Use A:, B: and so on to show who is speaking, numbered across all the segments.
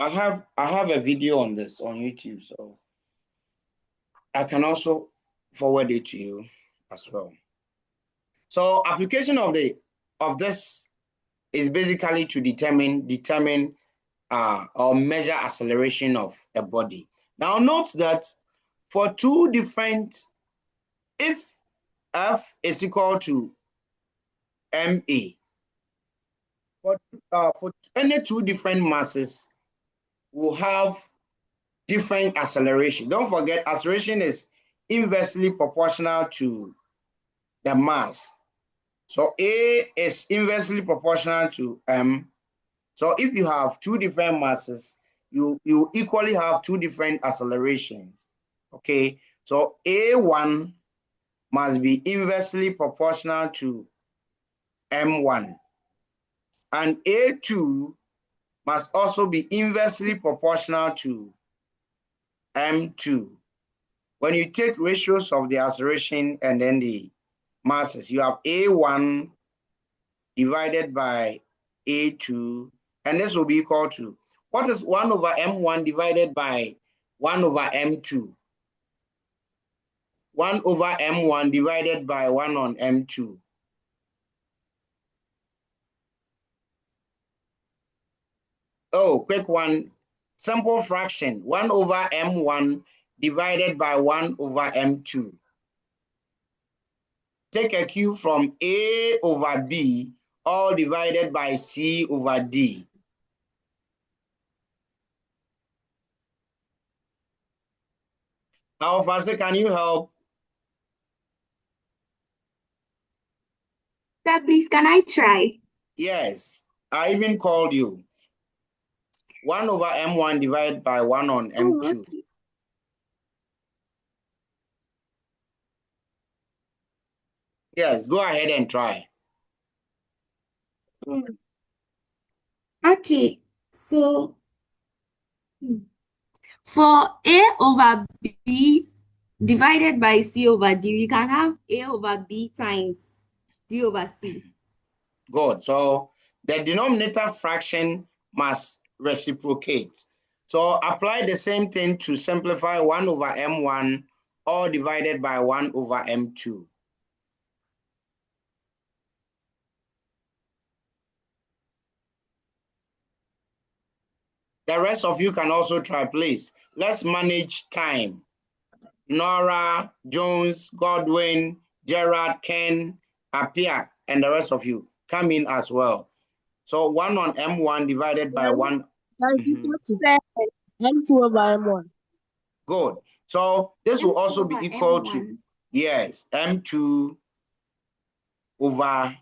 A: I have a video on this on YouTube, so I can also forward it to you as well. So application of this is basically to determine or measure acceleration of a body. Now note that for two different, if F is equal to MA, for any two different masses will have different acceleration. Don't forget, acceleration is inversely proportional to the mass. So A is inversely proportional to M. So if you have two different masses, you equally have two different accelerations. Okay, so A1 must be inversely proportional to M1, and A2 must also be inversely proportional to M2. When you take ratios of the acceleration and then the masses, you have A1 divided by A2, and this will be equal to, what is 1 over M1 divided by 1 over M2? 1 over M1 divided by 1 on M2. Oh, quick one. Simple fraction. 1 over M1 divided by 1 over M2. Take a cube from A over B, all divided by C over D. Alphonse, can you help?
B: Sir, please, can I try?
A: Yes, I even called you. 1 over M1 divided by 1 on M2.
B: Okay.
A: Yes, go ahead and try.
B: Okay, so for A over B divided by C over D, we can have A over B times D over C.
A: Good. So the denominator fraction must reciprocate. So apply the same thing to simplify 1 over M1 all divided by 1 over M2. The rest of you can also try, please. Let's manage time. Nora, Jones, Godwin, Gerard, Ken, Apia, and the rest of you come in as well. So 1 on M1 divided by 1.
C: M2 over M1.
A: Good. So this will also be equal
B: M1.
A: to, yes, M2 over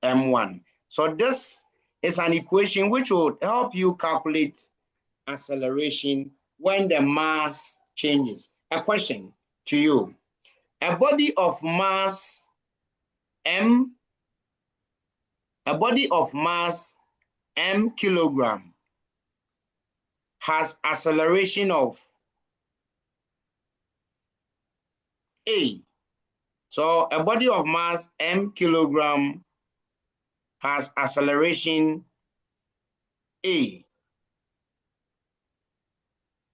A: M1. So this is an equation which will help you calculate acceleration when the mass changes. A question to you. A body of mass M kilogram has acceleration of A. So a body of mass M kilogram has acceleration A.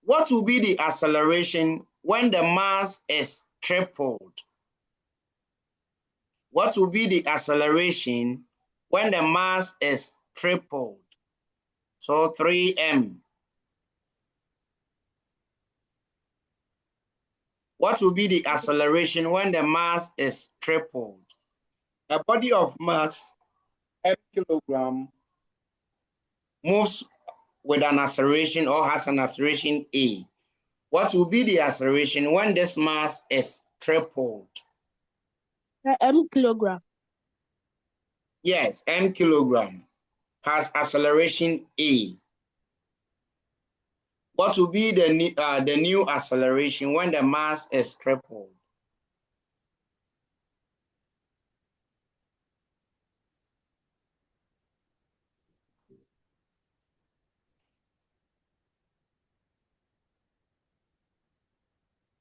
A: What will be the acceleration when the mass is tripled? What will be the acceleration when the mass is tripled? So 3m. What will be the acceleration when the mass is tripled? A body of mass m kilogram moves with an acceleration or has an acceleration a. What will be the acceleration when this mass is tripled?
C: M kilogram.
A: Yes, m kilogram has acceleration a. What will be the new acceleration when the mass is tripled?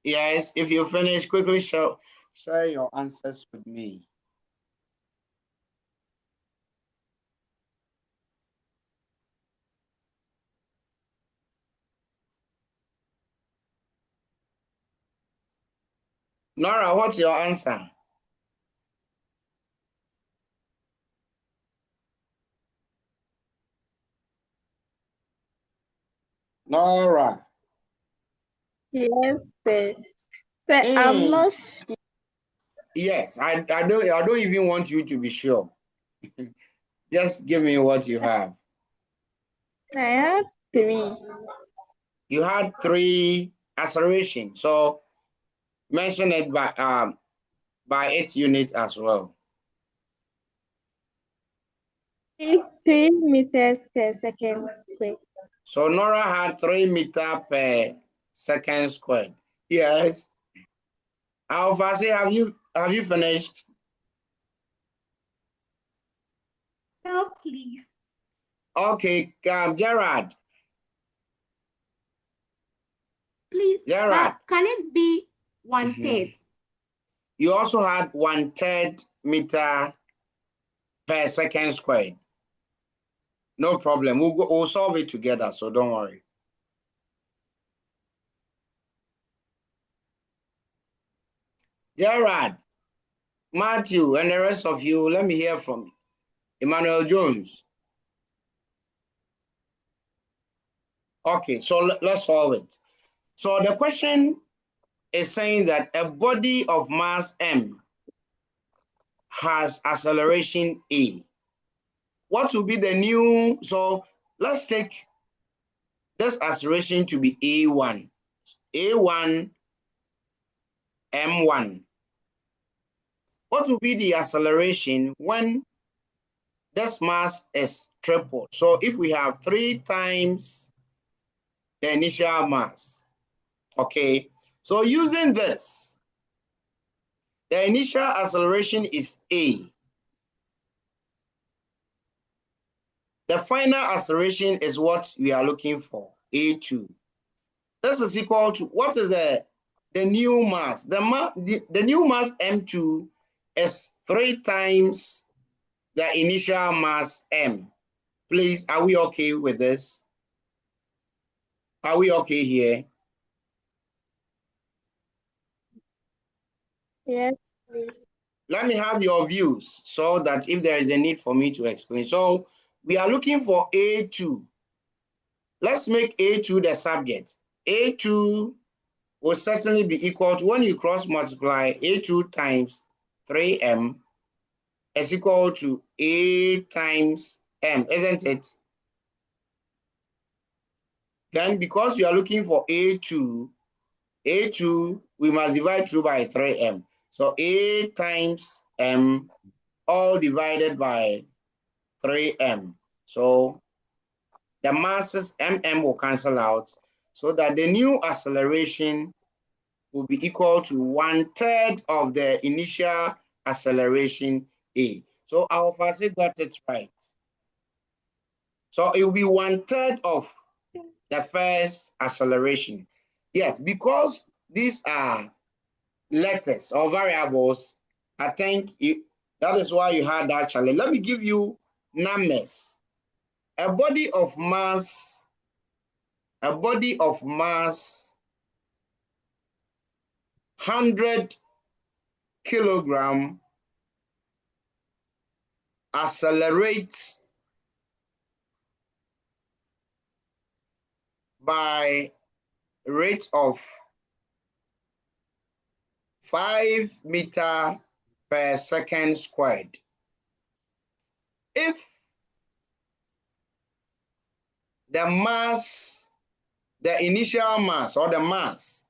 A: Yes, if you finish, quickly share your answers with me. Nora, what's your answer? Nora.
C: Yes, sir. Sir, I'm not sure.
A: Yes, I don't even want you to be sure. Just give me what you have.
C: I have 3.
A: You had 3 acceleration. So mention it by its unit as well.
C: 3 meters per second squared.
A: So Nora had 3 meters per second squared. Yes. Alphasi, have you finished?
B: No, please.
A: Okay, Gerard.
B: Please.
A: Gerard.
B: But can it be 1/3?
A: You also had 1/3 meter per second squared. No problem. We'll solve it together, so don't worry. Gerard, Matthew, and the rest of you, let me hear from you. Emmanuel Jones. Okay, so let's solve it. So the question is saying that a body of mass m has acceleration a. What will be the new? So let's take this acceleration to be a1, a1, m1. What will be the acceleration when this mass is tripled? So if we have 3 times the initial mass, okay, so using this, the initial acceleration is a. The final acceleration is what we are looking for, a2. This is equal to, what is the new mass? The new mass m2 is 3 times the initial mass m. Please, are we okay with this? Are we okay here?
C: Yes, please.
A: Let me have your views so that if there is a need for me to explain. So we are looking for A2. Let's make A2 the subject. A2 will certainly be equal to, when you cross multiply, A2 times 3m is equal to A times m, isn't it? Then because we are looking for A2, we must divide through by 3m. So A times m all divided by 3m. So the masses mm will cancel out so that the new acceleration will be equal to 1/3 of the initial acceleration a. So our first got it right. So it will be 1/3 of the first acceleration. Yes, because these are letters or variables, I think that is why you had that challenge. Let me give you numbers. A body of mass 100 kilogram accelerates by rate of 5 meters per second squared. If the mass, the initial mass or the mass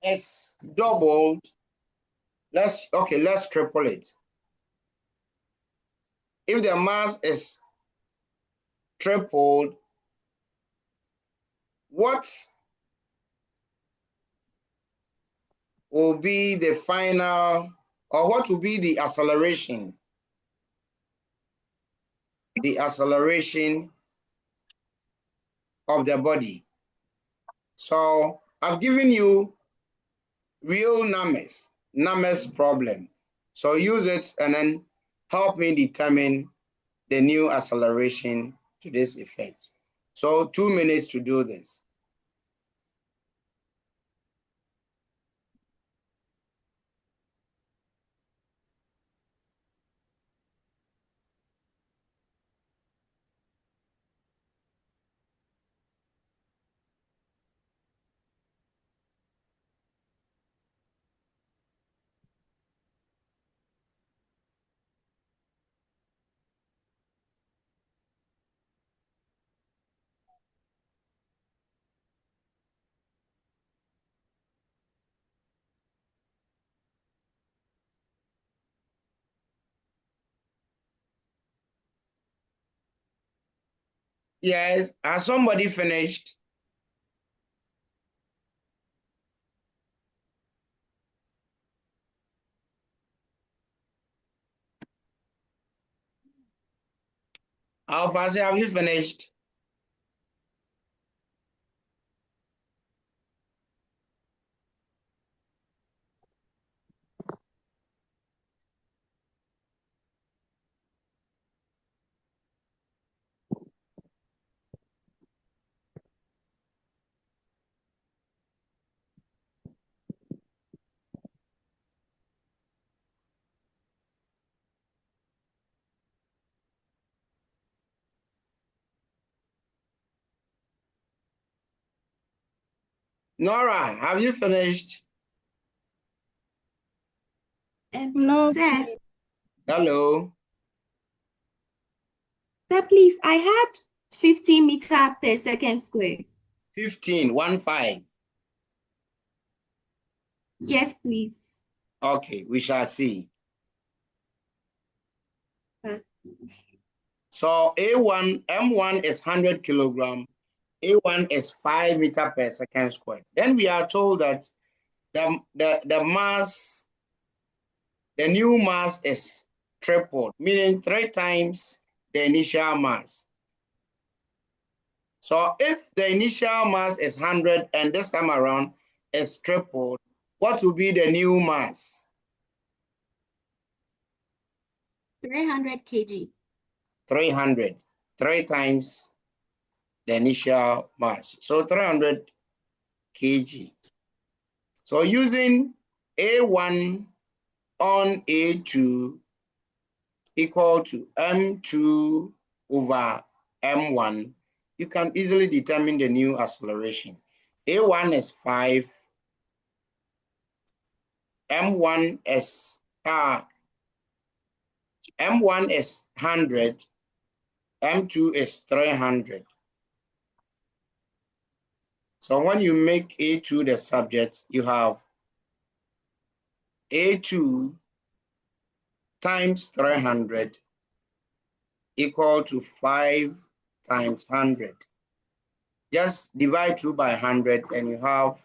A: is doubled, let's triple it. If the mass is tripled, what will be the final, or what will be the acceleration? The acceleration of the body. So I've given you real numbers problem. So use it and then help me determine the new acceleration to this effect. So 2 minutes to do this. Yes, has somebody finished? Alpha, have you finished? Nora, have you finished?
C: No.
B: Sir,
A: Hello.
B: sir, please, I had 15 meter per second square.
A: 15, 15.
B: Yes, please.
A: Okay, we shall see. So A1, M1 is 100 kilogram. A1 is 5 meter per second squared. Then we are told that the mass, the new mass is tripled, meaning 3 times the initial mass. So if the initial mass is 100 and this time around is tripled, what will be the new mass?
B: 300 kg.
A: 300, 3 times the initial mass. So 300 kg. So using A1 on A2 equal to M2 over M1, you can easily determine the new acceleration. A1 is 5, M1 is M1 is 100, M2 is 300. So when you make A2 the subject, you have A2 times 300 equal to 5 times 100. Just divide through by 100 and you have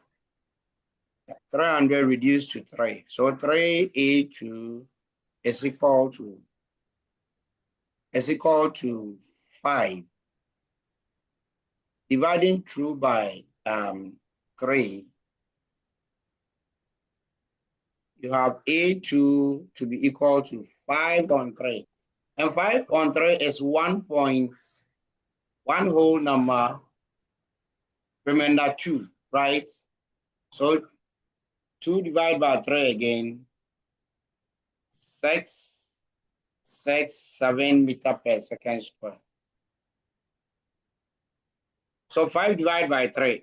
A: 300 reduced to 3. So 3A2 is equal to 5. Dividing through by 3, you have A2 to be equal to 5 on 3. And 5 on 3 is 1 whole number, remainder 2, right? So 2 divided by 3 again, 7 meter per second square. So 5 divided by 3.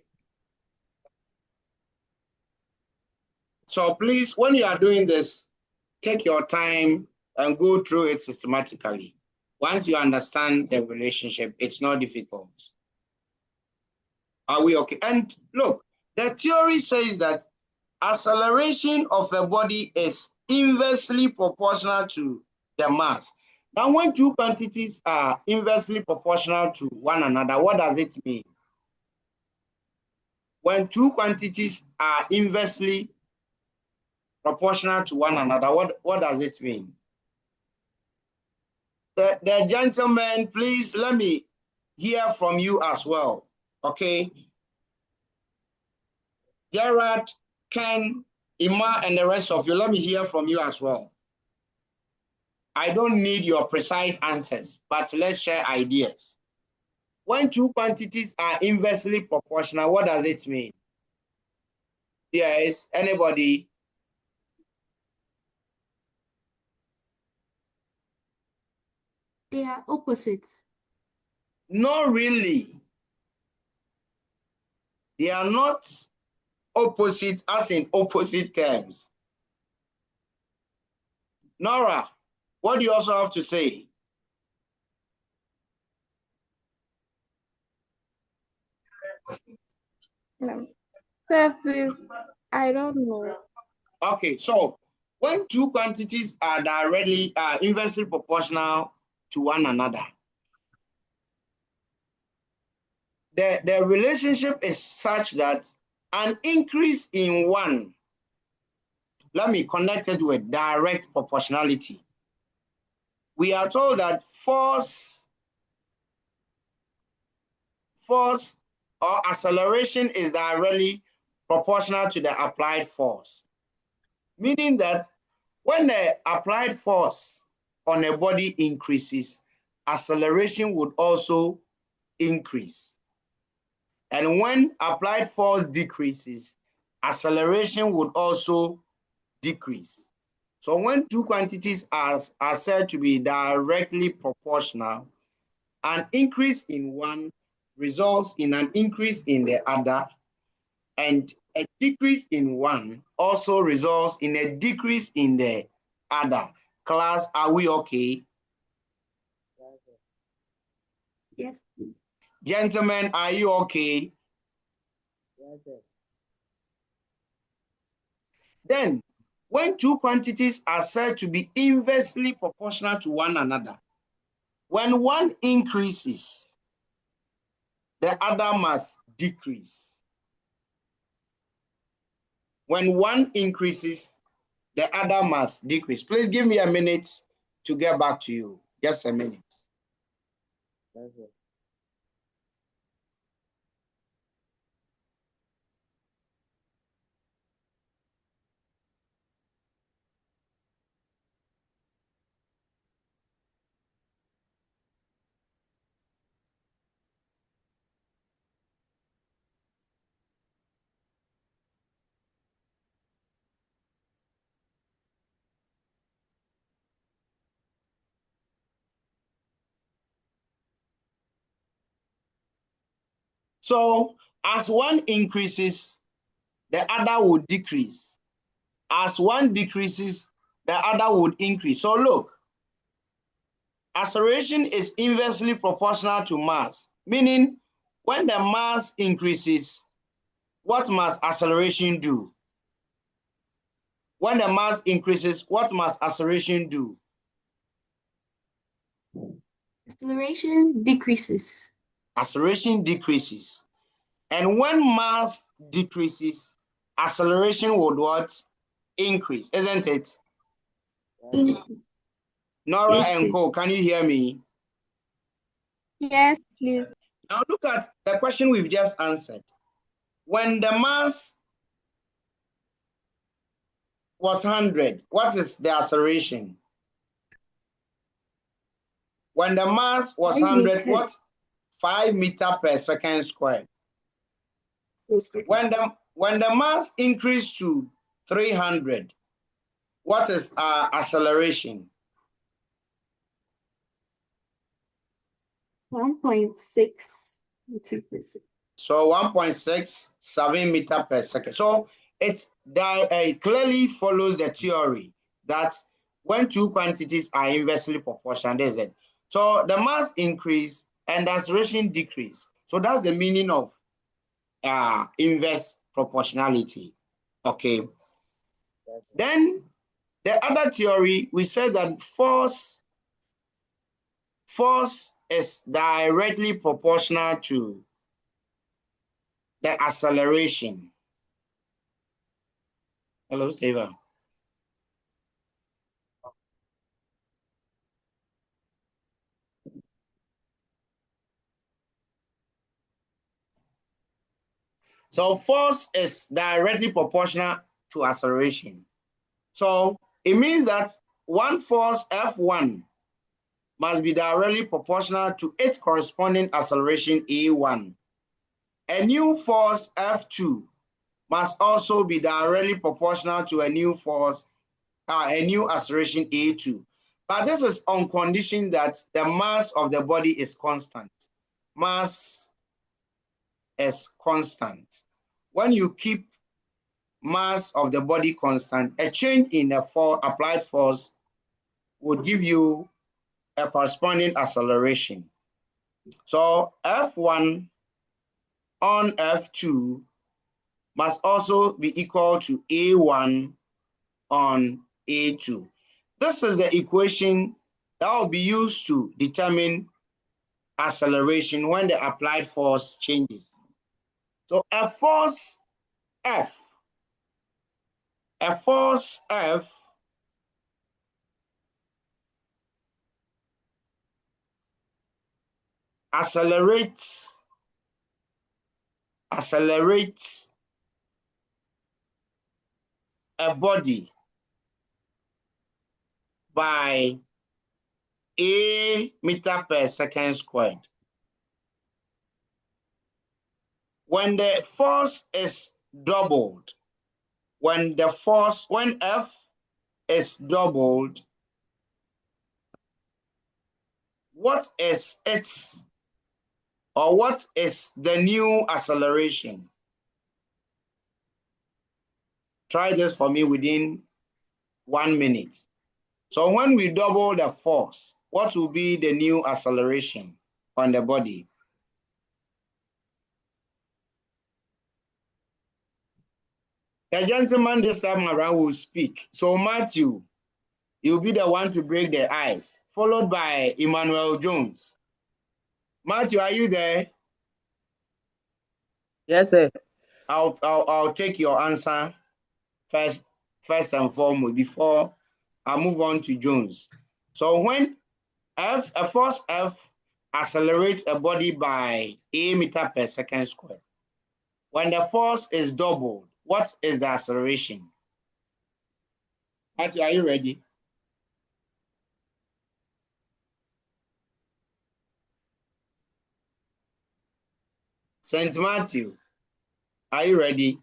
A: So please, when you are doing this, take your time and go through it systematically. Once you understand the relationship, it's not difficult. Are we okay? And look, the theory says that acceleration of a body is inversely proportional to the mass. Now, when two quantities are inversely proportional to one another, what does it mean? When two quantities are inversely proportional to one another, what does it mean? The gentleman, please let me hear from you as well, okay? Gerard, Ken, Ima, and the rest of you, let me hear from you as well. I don't need your precise answers, but let's share ideas. When two quantities are inversely proportional, what does it mean? Yes, anybody?
B: They are opposites.
A: Not really. They are not opposite as in opposite terms. Nora, what do you also have to say?
C: No. Sir, please, I don't know.
A: Okay, so when two quantities are inversely proportional to one another, the relationship is such that an increase in one, let me connect it with direct proportionality. We are told that force or acceleration is directly proportional to the applied force. Meaning that when the applied force on a body increases, acceleration would also increase. And when applied force decreases, acceleration would also decrease. So when two quantities are said to be directly proportional, an increase in one results in an increase in the other, and a decrease in one also results in a decrease in the other. Class, are we okay?
B: Yes.
A: Gentlemen, are you okay?
D: Yes, sir.
A: Then, when two quantities are said to be inversely proportional to one another, when one increases, the other must decrease. When one increases, the other must decrease. Please give me a minute to get back to you. Just a minute.
D: Yes, sir.
A: So as one increases, the other would decrease. As one decreases, the other would increase. So look, acceleration is inversely proportional to mass, meaning when the mass increases, what must acceleration do? When the mass increases, what must acceleration do?
B: Acceleration decreases.
A: Acceleration decreases. And when mass decreases, acceleration would what? Increase, isn't it?
B: In-
A: Nora
B: Yes,
A: and
B: sir.
A: Co, can you hear me?
C: Yes, please.
A: Now look at the question we've just answered. When the mass was 100, what is the acceleration? When the mass was
B: 5
A: 100,
B: meters.
A: what? 5 meters per second squared.
B: Yes, sir.
A: When the mass increased to 300, what is our acceleration?
B: 1.6 meters per second.
A: So 1.67 meters per second. So it clearly follows the theory that when two quantities are inversely proportional, there's it. So the mass increase and the acceleration decrease. So that's the meaning of inverse proportionality. Okay.
D: Yes, sir.
A: Then the other theory, we said that force is directly proportional to the acceleration. Hello, Steva. So force is directly proportional to acceleration. So it means that one force F1 must be directly proportional to its corresponding acceleration A1. A new force F2 must also be directly proportional to a new force, a new acceleration A2. But this is on condition that the mass of the body is constant. Mass is constant. When you keep mass of the body constant, a change in the applied force would give you a corresponding acceleration. So F1 on F2 must also be equal to A1 on A2. This is the equation that will be used to determine acceleration when the applied force changes. So a force F accelerates a body by a meter per second squared. When the force is doubled, when F is doubled, what is the new acceleration? Try this for me within 1 minute. So when we double the force, what will be the new acceleration on the body? The gentleman this time around will speak. So Matthew, you'll be the one to break the ice, followed by Emmanuel Jones. Matthew, are you there?
D: Yes, sir.
A: I'll take your answer first and foremost before I move on to Jones. So when a force F accelerates a body by a meter per second squared, when the force is doubled, what is the acceleration? Matthew, are you ready? St. Matthew, are you ready?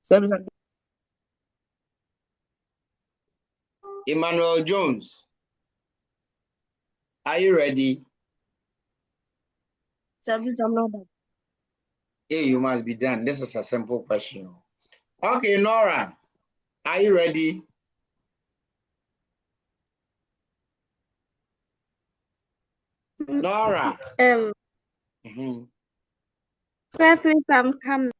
D: Sir, sir.
A: Emmanuel Jones, are you ready?
D: Sir, I'm not done.
A: Yeah, you must be done. This is a simple question. Okay, Nora, are you ready? Nora.
C: Sir, please, I'm coming.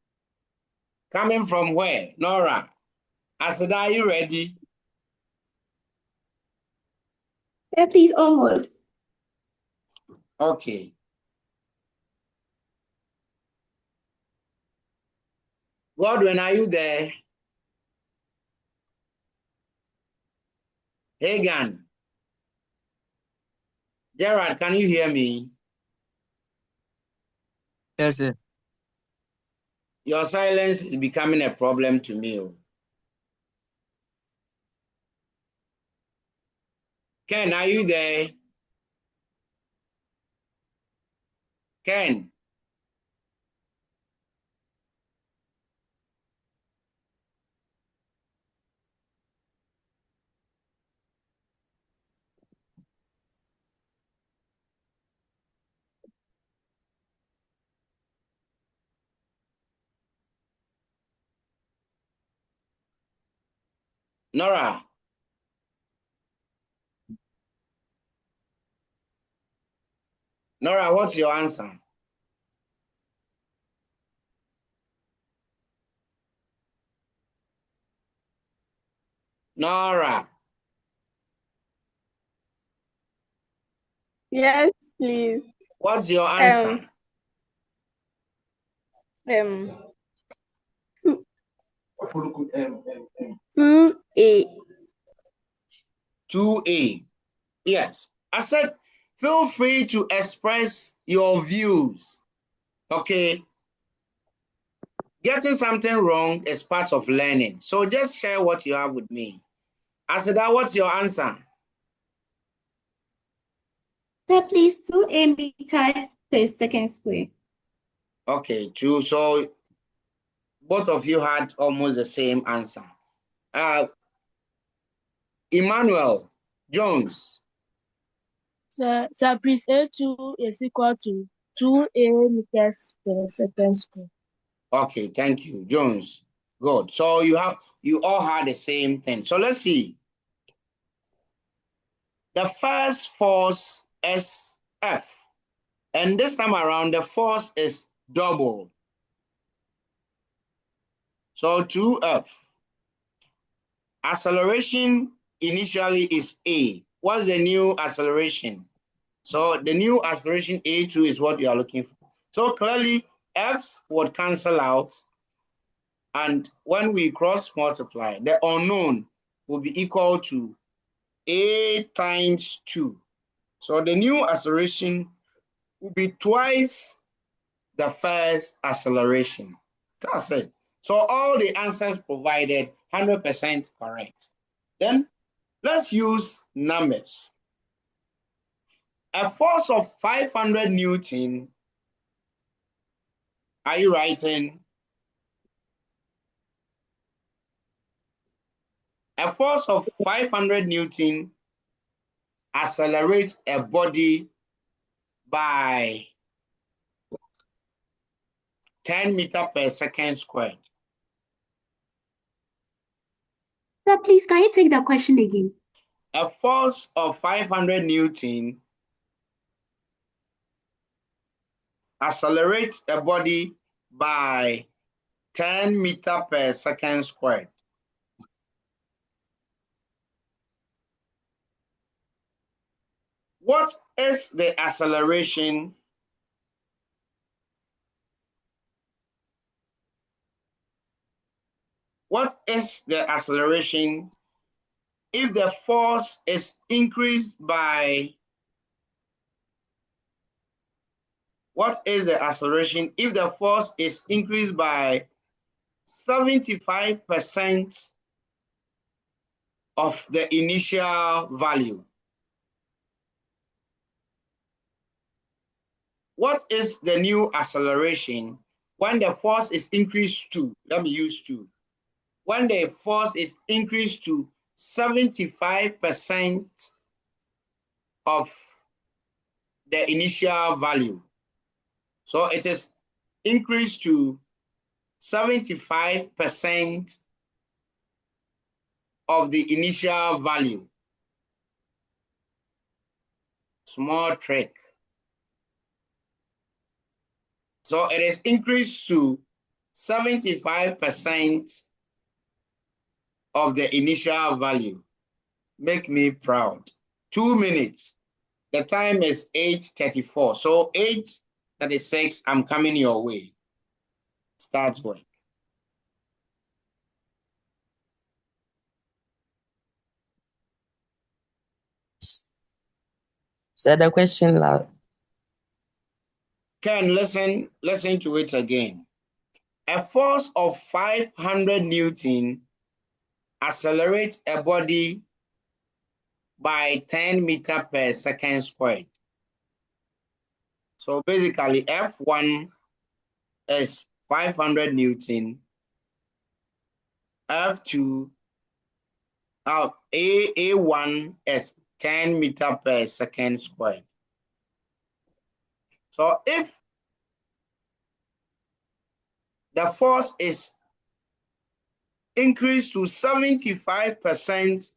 A: Coming from where? Nora. I said, are you ready?
B: Sir, please, almost.
A: Okay. Godwin, are you there? Hagan. Gerard, can you hear me?
D: Yes, sir.
A: Your silence is becoming a problem to me. Ken, are you there? Ken. Nora. Nora, what's your answer? Nora.
C: Yes, please.
A: What's your answer?
C: Two, 2A.
A: 2A. Yes. I said, feel free to express your views. Okay. Getting something wrong is part of learning. So just share what you have with me. I said, what's your answer?
B: Sir, please, 2A meter per second square.
A: Okay, true. So both of you had almost the same answer. Emmanuel Jones.
E: Sir, please, A2 is equal to 2A meters per second square.
A: Okay, thank you, Jones. Good. So you all had the same thing. So let's see. The first force is F. And this time around, the force is double. So 2F. Acceleration initially is A. What's the new acceleration? So the new acceleration A2 is what you are looking for. So clearly, F would cancel out. And when we cross multiply, the unknown will be equal to A times 2. So the new acceleration will be twice the first acceleration. That's it. So all the answers provided 100% correct. Then let's use numbers. A force of 500 Newton. Are you writing? A force of 500 Newton accelerates a body by 10 meters per second squared.
B: Sir, please, can you take the question again?
A: A force of 500 Newton accelerates a body by 10 meters per second squared. What is the acceleration? What is the acceleration if the force is increased by, what is the acceleration if the force is increased by 75% of the initial value? What is the new acceleration when the force is increased to, let me use 2, when the force is increased to 75% of the initial value? So it is increased to 75% of the initial value. Small trick. So it is increased to 75% of the initial value. Make me proud. 2 minutes. The time is 8:34. So 8:36, I'm coming your way. Start work.
D: Say the question loud.
A: Ken, listen to it again. A force of 500 Newton accelerates a body by 10 meters per second squared. So basically F1 is 500 Newton, F2, A1 is 10 meters per second squared. So if the force is increased to 75%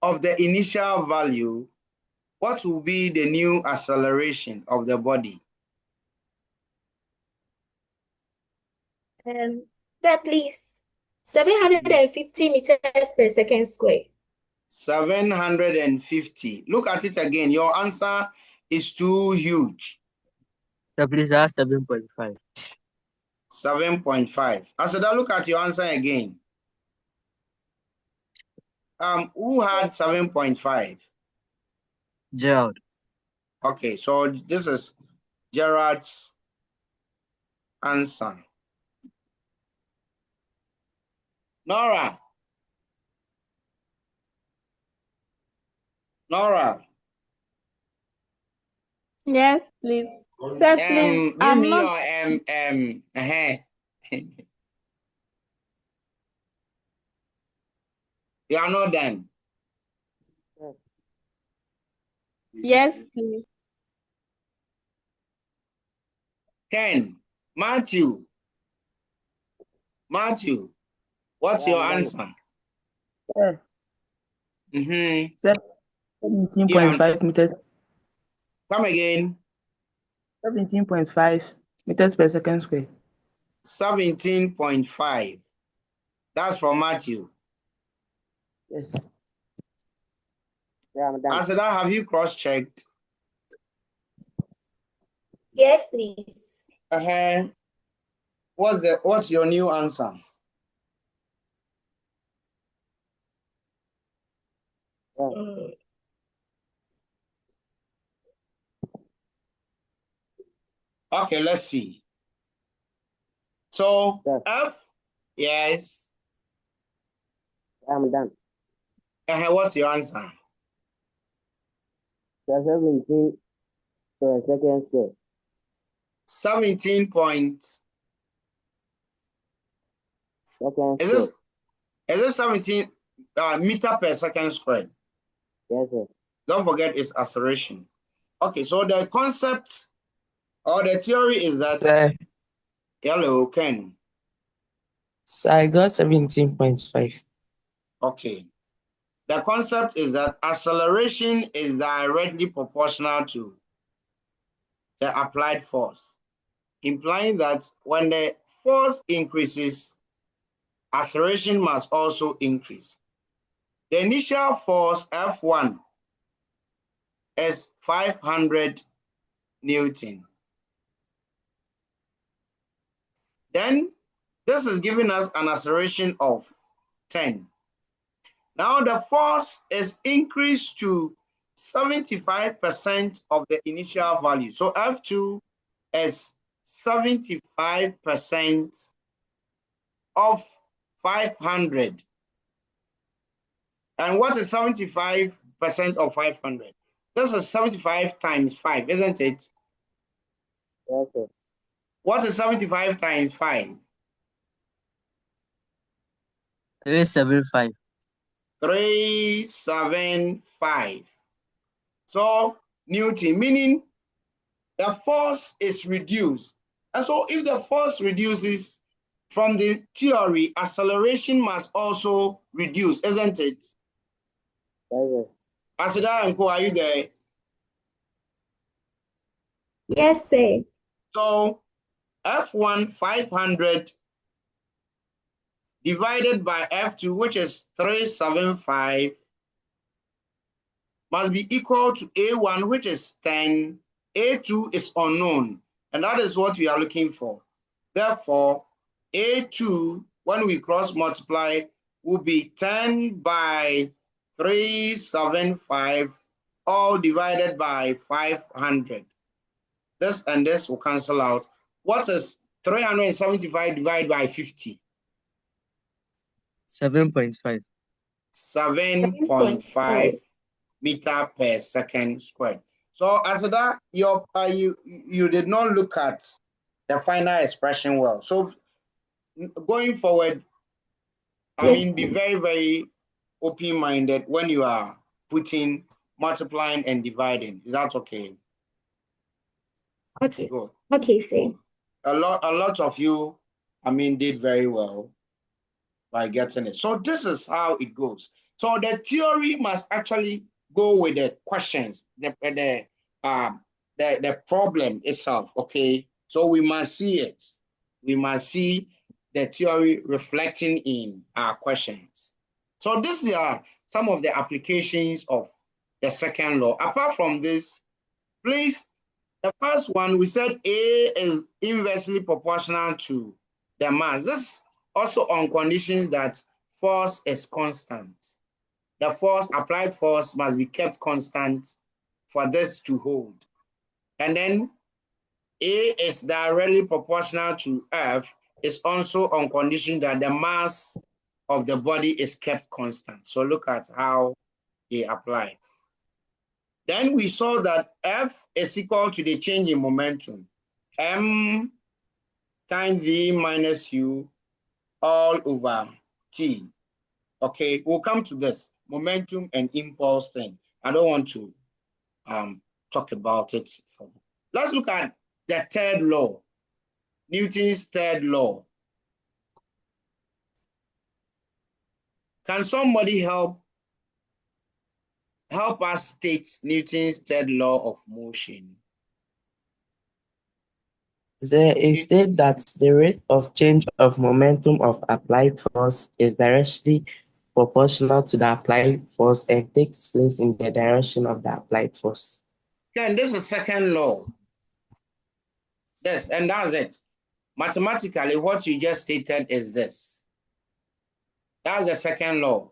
A: of the initial value, what will be the new acceleration of the body?
B: Sir, please. 750 meters per second square.
A: 750. Look at it again. Your answer is too huge.
D: Sir, please ask 7.5.
A: 7.5. Asada, look at your answer again. Who had 7.5?
D: Gerald.
A: Okay, so this is Gerard's answer. Nora.
C: Yes, please. Sir, please.
A: Give
C: I'm
A: me
C: not.
A: your You are not done.
C: Yes, please.
A: Ken, Matthew, what's your answer?
D: Yeah. 17.5 meters.
A: Come again.
D: 17.5 meters per second square.
A: 17.5. That's from Matthew.
D: Yes.
F: Yeah, I'm done.
A: Asada, have you cross-checked?
B: Yes, please.
A: What's your new answer?
F: Yeah.
A: Okay, let's see. So
F: Yes.
A: F, yes.
F: I'm done.
A: What's your answer?
F: 17 per second square.
A: 17 point.
F: Second
A: Is
F: square.
A: it 17 meter per second squared?
F: Yes, sir.
A: Don't forget its acceleration. Okay, so the concept or the theory is that.
G: Sir,
A: Hello, Ken.
G: so I got 17.5.
A: Okay. The concept is that acceleration is directly proportional to the applied force, implying that when the force increases, acceleration must also increase. The initial force F1 is 500 Newton. Then this is giving us an acceleration of 10. Now the force is increased to 75% of the initial value. So F2 is 75% of 500. And what is 75% of 500? This is 75 times 5, isn't it?
F: Yes, sir.
A: What is 75 times 5?
D: 375.
A: 375. So Newton, meaning the force is reduced. And so if the force reduces from the theory, acceleration must also reduce, isn't it?
F: Yes, sir.
A: Asida and Co, are you there?
B: Yes, sir.
A: So F1 500 divided by F2, which is 375, must be equal to A1, which is 10. A2 is unknown, and that is what we are looking for. Therefore, A2, when we cross multiply, will be 10 by 375, all divided by 500. This and this will cancel out. What is 375 divided by 50?
D: 7.5.
A: 7.5 meter per second squared. So Asada, you did not look at the final expression well. So going forward, be very, very open-minded when you are putting, multiplying and dividing. Is that okay?
B: Okay.
A: Good.
B: Okay, sir.
A: A lot of you, did very well by getting it. So this is how it goes. So the theory must actually go with the questions, the problem itself. Okay, so we must see it. We must see the theory reflecting in our questions. So these are some of the applications of the second law. Apart from this, please, the first one, we said A is inversely proportional to the mass. This also on condition that force is constant. The force, applied force, must be kept constant for this to hold. And then A is directly proportional to F is also on condition that the mass of the body is kept constant. So look at how they apply. Then we saw that F is equal to the change in momentum, M times V minus U all over T. Okay, we'll come to this momentum and impulse thing. I don't want to talk about it. Let's look at the third law, Newton's third law. Can somebody help us state Newton's third law of motion?
G: There is stated that the rate of change of momentum of applied force is directly proportional to the applied force and takes place in the direction of the applied force.
A: Then this is second law. Yes, and that's it. Mathematically, what you just stated is this. That's the second law.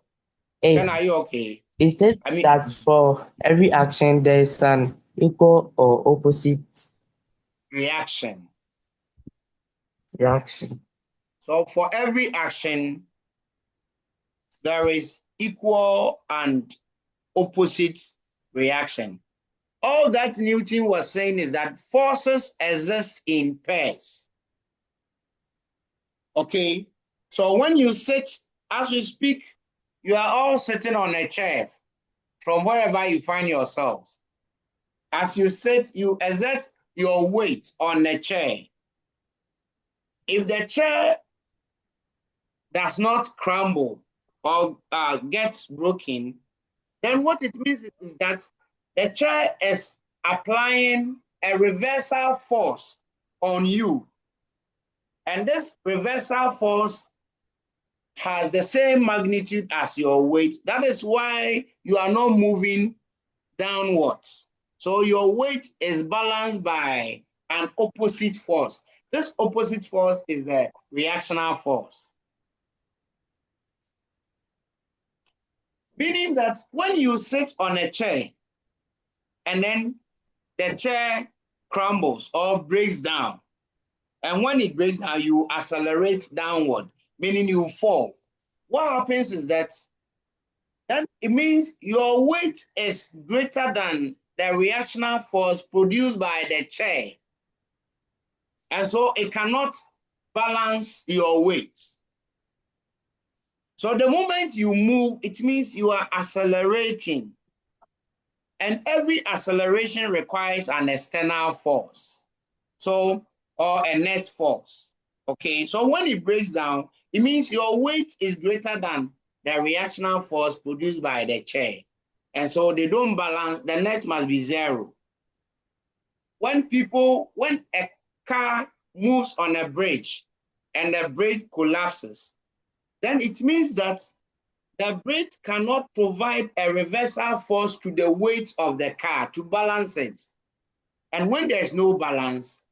A: Then are you okay?
G: It says
A: I mean,
G: that for every action, there is an equal or opposite
A: reaction.
G: reaction.
A: So for every action, there is equal and opposite reaction. All that Newton was saying is that forces exist in pairs. Okay, so when you sit, as we speak, you are all sitting on a chair from wherever you find yourselves. As you sit, you exert your weight on a chair. If the chair does not crumble or gets broken, then what it means is that the chair is applying a reversal force on you. And this reversal force has the same magnitude as your weight. That is why you are not moving downwards. So your weight is balanced by an opposite force. This opposite force is the reactional force. Meaning that when you sit on a chair and then the chair crumbles or breaks down, and when it breaks down, you accelerate downward, meaning you fall. What happens is that then it means your weight is greater than the reactional force produced by the chair. And so it cannot balance your weight. So the moment you move, it means you are accelerating. And every acceleration requires an external force. So, or a net force. Okay, so when it breaks down, it means your weight is greater than the reactional force produced by the chair. And so they don't balance, the net must be zero. When a car moves on a bridge and the bridge collapses, then it means that the bridge cannot provide a reversal force to the weight of the car to balance it. And when there's no balance,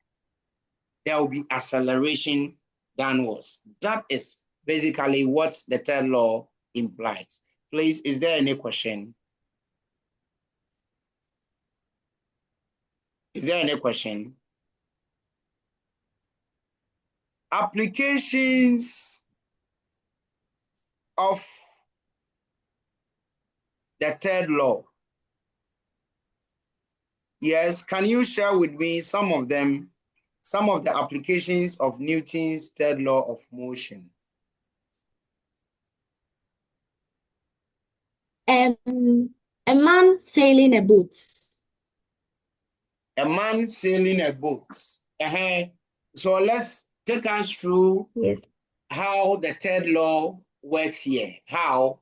A: there will be acceleration downwards. That is basically what the third law implies. Please, is there any question? Is there any question? Applications of the third law. Yes, can you share with me some of them, some of the applications of Newton's third law of motion?
B: A man sailing a boat.
A: A man sailing a boat. So let's take us through how the third law works here. How?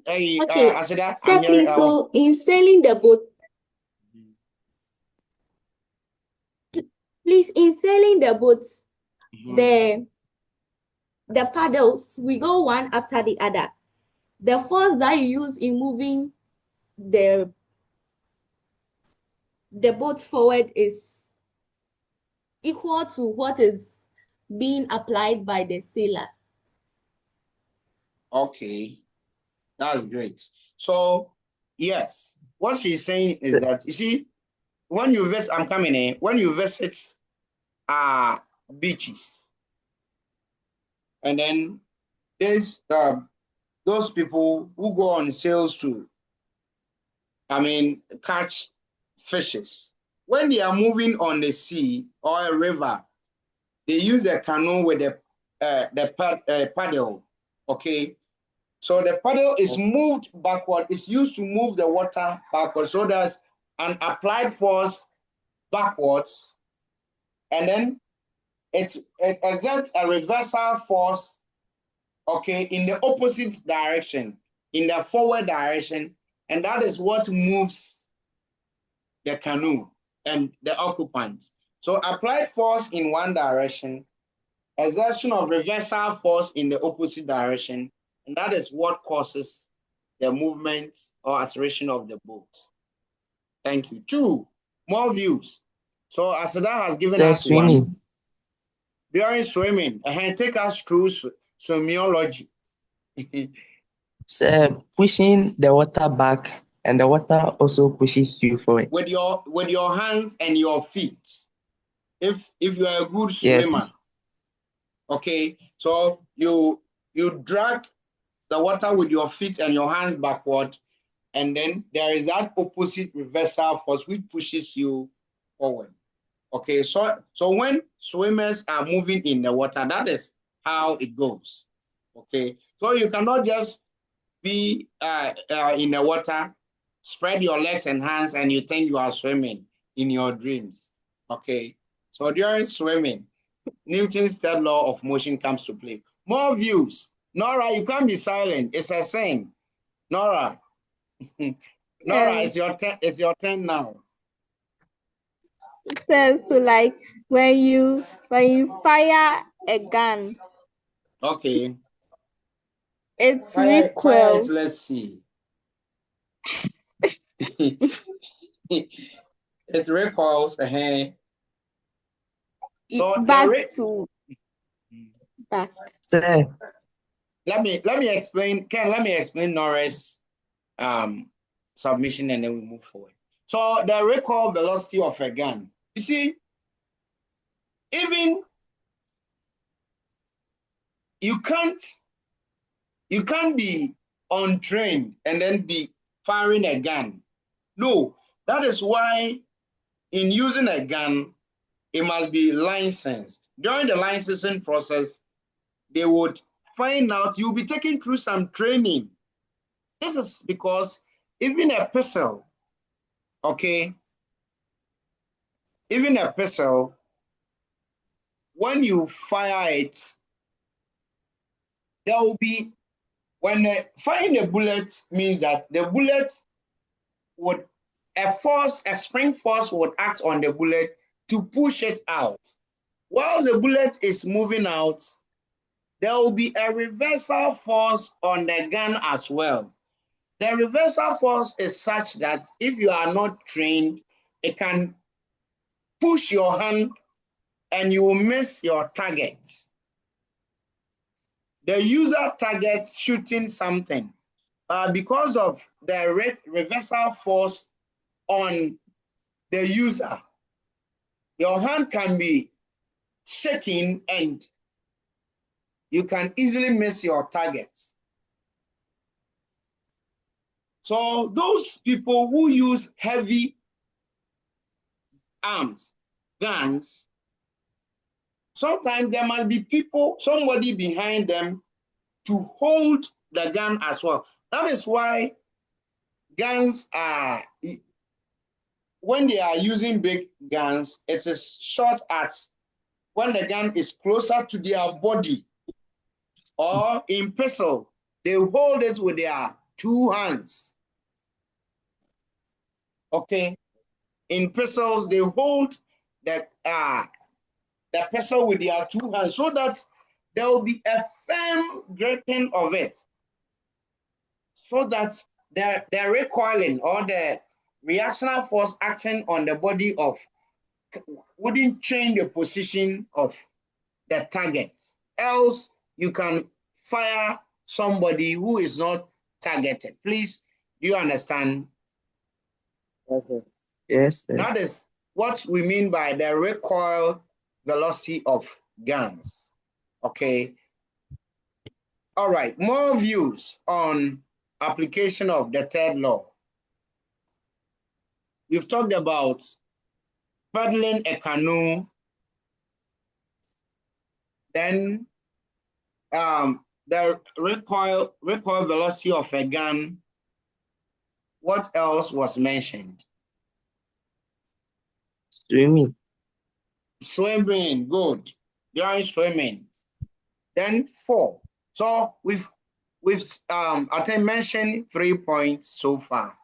B: Okay,
A: Asada,
B: simply, so in sailing the boat, please, in sailing the boat, the paddles, we go one after the other. The force that you use in moving the boat forward is equal to what is being applied by the sailor.
A: Okay, that's great. So, yes, what she's saying is that, you see, when you visit, I'm coming in, when you visit beaches, and then there's those people who go on sails to, catch fishes. When they are moving on the sea or a river, they use a canoe with the paddle, okay? So the paddle is moved backward. It's used to move the water backward. So there's an applied force backwards, and then it exerts a reversal force, okay, in the opposite direction, in the forward direction, and that is what moves the canoe and the occupant. So applied force in one direction Exertion of reversal force in the opposite direction, and that is what causes the movement or acceleration of the boat. Thank you. 2, more views. So Asada has given
G: Sir,
A: us
G: swimming.
A: one. During swimming, take us through swimmology.
G: Sir, pushing the water back, and the water also pushes you forward.
A: With your hands and your feet. If you are a good
G: Yes.
A: swimmer, okay, so you drag the water with your feet and your hands backward, and then there is that opposite reversal force which pushes you forward. Okay, so when swimmers are moving in the water, that is how it goes. Okay, so you cannot just be in the water, spread your legs and hands, and you think you are swimming in your dreams. Okay, so during swimming, Newton's third law of motion comes to play. More views. Nora, you can't be silent. It's a saying. Nora. Nora, it's your turn now.
C: It says to like when you fire a gun,
A: Okay.
C: it's
A: Fire
C: recoil.
A: it, let's see. It recoils. So
C: Back.
G: Sir,
A: let me explain. Ken, let me explain Nora's submission, and then we move forward. So the recoil velocity of a gun. You see, even you can't be untrained and then be firing a gun. No, that is why in using a gun, it must be licensed. During the licensing process, they would find out you'll be taken through some training. This is because even a pistol, okay, even a pistol, when you fire it, there will be, when firing a bullet means that the bullet would, a spring force would act on the bullet to push it out. While the bullet is moving out, there will be a reversal force on the gun as well. The reversal force is such that if you are not trained, it can push your hand and you will miss your target. The user targets shooting something. Because of the reversal force on the user, your hand can be shaking and you can easily miss your targets. So those people who use heavy arms, guns, sometimes there must be somebody behind them to hold the gun as well. That is why guns are, when they are using big guns, it is shot at when the gun is closer to their body. Or in pistol, they hold it with their 2 hands. Okay. In pistols, they hold the pistol with their 2 hands so that there will be a firm gripping of it, so that the recoiling or the reactional force acting on the body wouldn't change the position of the target. Else, you can fire somebody who is not targeted. Please, do you understand?
F: Yes, sir.
G: yes, sir.
A: That is what we mean by the recoil velocity of guns. Okay. All right. More views on application of the third law. We've talked about paddling a canoe. Then the recoil velocity of a gun. What else was mentioned?
G: Swimming.
A: Swimming, good. During swimming. Then 4. So we've I think mentioned 3 points so far.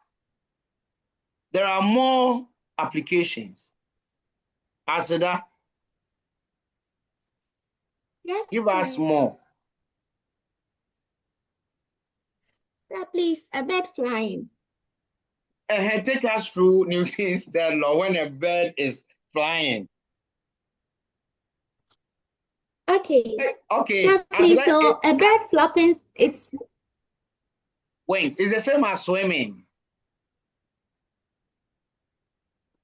A: There are more applications. Asada?
B: Yes,
A: Give us
B: sir.
A: more.
B: Sir, please, a bird flying.
A: Take us through Newton's third law when a bird is flying.
B: Okay.
A: Okay.
B: Sir, please, so a bird flapping its
A: wings is the same as swimming.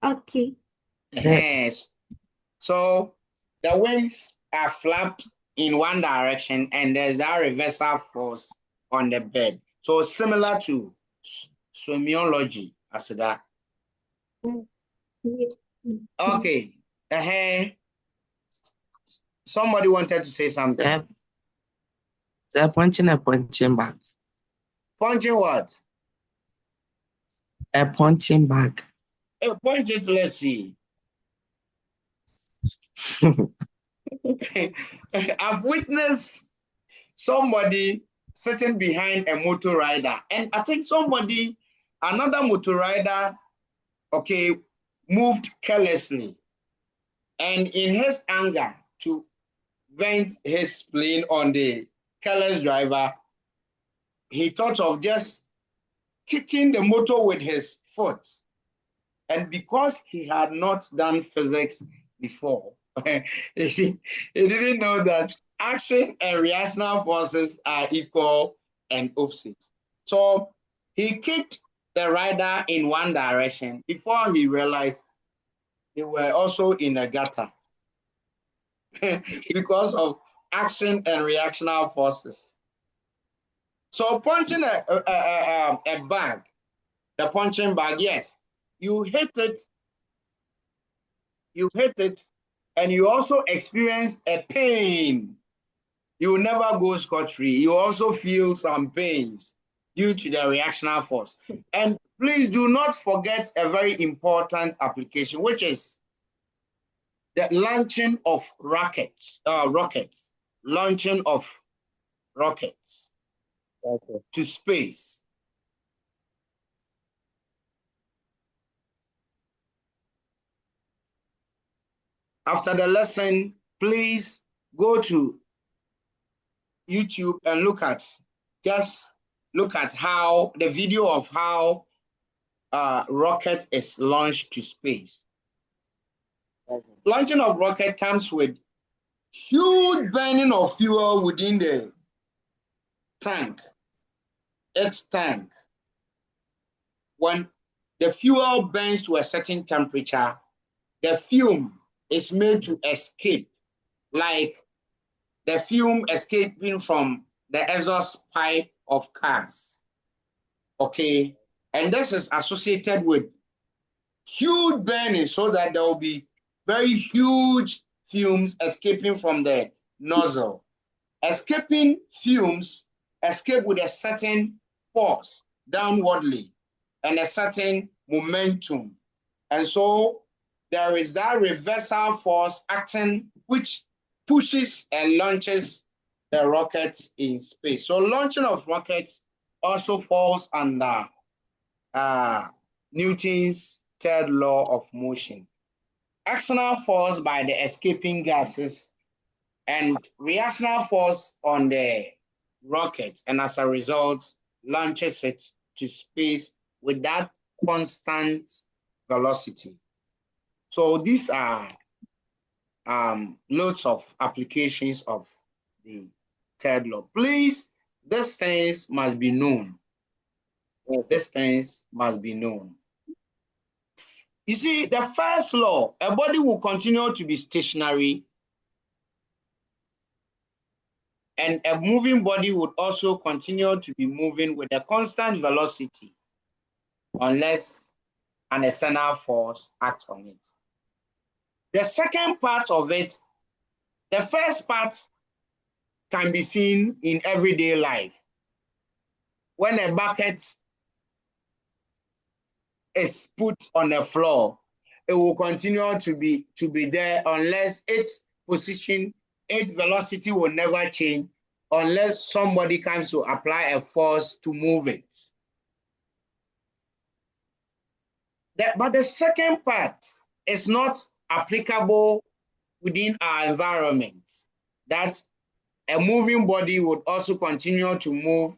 B: okay.
A: Yes. So the wings are flapped in one direction and there's that reversal force on the bird. So similar to swimmology as that. Okay. Somebody wanted to say something.
G: They're punching a punching bag.
A: Punching what?
G: A punching bag.
A: Punch it, let's see. I've witnessed somebody sitting behind a motor rider, and I think another motor rider, okay, moved carelessly, and in his anger to vent his spleen on the careless driver, he thought of just kicking the motor with his foot. And because he had not done physics before, he didn't know that action and reactional forces are equal and opposite. So he kicked the rider in one direction before he realized they were also in a gutter because of action and reactional forces. So punching a bag, the punching bag, yes, you hit it, and you also experience a pain. You will never go scot-free. You also feel some pains due to the reactional force. And please do not forget a very important application, which is the launching of rockets, launching of rockets to space. After the lesson, please go to YouTube and look at how the video of how rocket is launched to space. Launching of rocket comes with huge burning of fuel within the tank. Its tank. When the fuel burns to a certain temperature, the fume is made to escape, like the fume escaping from the exhaust pipe of cars. Okay, and this is associated with huge burning, so that there will be very huge fumes escaping from the nozzle. Escaping fumes escape with a certain force downwardly and a certain momentum. And so there is that reversal force acting, which pushes and launches the rockets in space. So launching of rockets also falls under Newton's third law of motion. Actional force by the escaping gases and reactional force on the rocket, and as a result, launches it to space with that constant velocity. So these are loads of applications of the third law. Please, these things must be known. These things must be known. You see, the first law, a body will continue to be stationary, and a moving body would also continue to be moving with a constant velocity unless an external force acts on it. The second part of it, the first part can be seen in everyday life. When a bucket is put on the floor, it will continue to be there unless its position, its velocity will never change unless somebody comes to apply a force to move it. But the second part is not applicable within our environment, that a moving body would also continue to move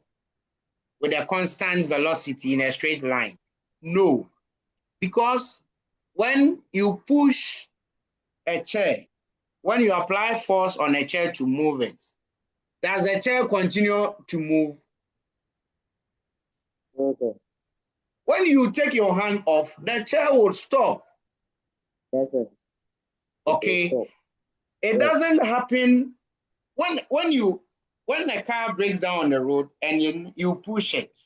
A: with a constant velocity in a straight line? No, because when you push a chair, when you apply force on a chair to move it, does the chair continue to move?
F: No, sir.
A: When you take your hand off, the chair would stop.
F: Yes, sir.
A: Okay.
F: Stop.
A: It
F: Yes.
A: doesn't happen when a car breaks down on the road and you push it.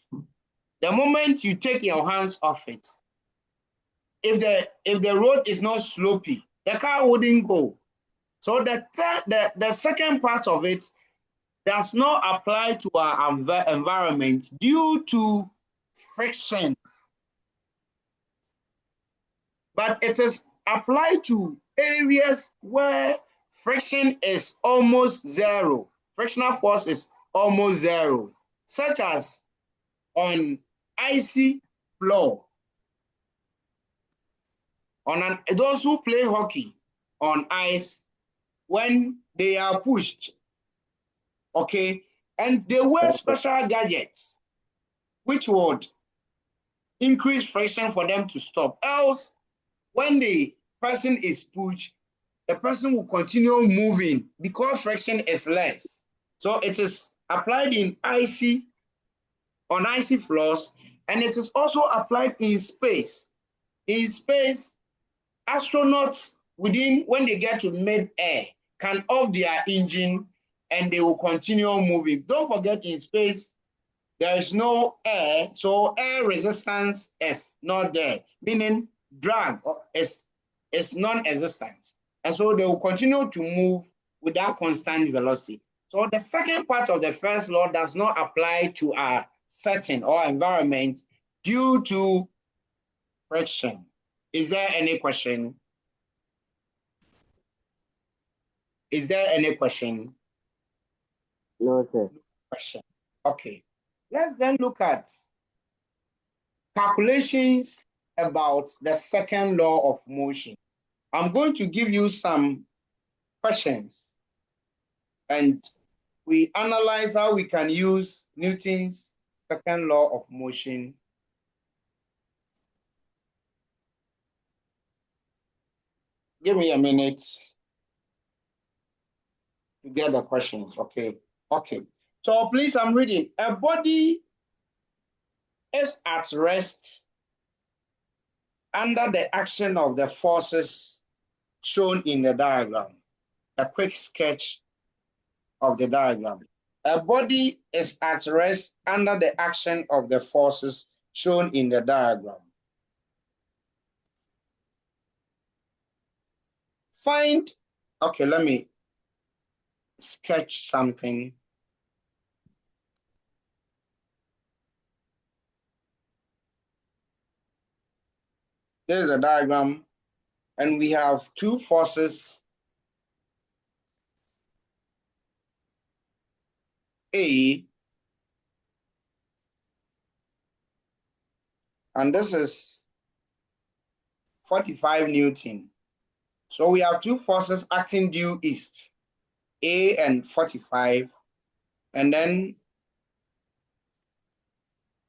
A: The moment you take your hands off it, if the road is not slopey, the car wouldn't go. So the second part of it does not apply to our environment due to friction, but it is applied to areas where friction is almost zero. Frictional force is almost zero, such as on icy floor. Those who play hockey on ice, when they are pushed, okay, and they wear special gadgets which would increase friction for them to stop. Else, when the person is pushed, the person will continue moving because friction is less. So it is applied on icy floors, and it is also applied in space. In space, astronauts when they get to mid-air, can off their engine and they will continue moving. Don't forget, in space, there is no air, so air resistance is not there, meaning drag is non-existent. And so they will continue to move with that constant velocity. So the second part of the first law does not apply to our setting or environment due to friction. Is there any question? Is there any question?
F: No, sir.
A: Question. Okay. Let's then look at calculations about the second law of motion. I'm going to give you some questions and we analyze how we can use Newton's second law of motion. Give me a minute to get the questions. Okay. So please, I'm reading. A body is at rest under the action of the forces shown in the diagram. A quick sketch of the diagram. A body is at rest under the action of the forces shown in the diagram. Okay, let me sketch something. There's a diagram, and we have two forces, A, and this is 45 Newton. So we have two forces acting due east, A and 45, and then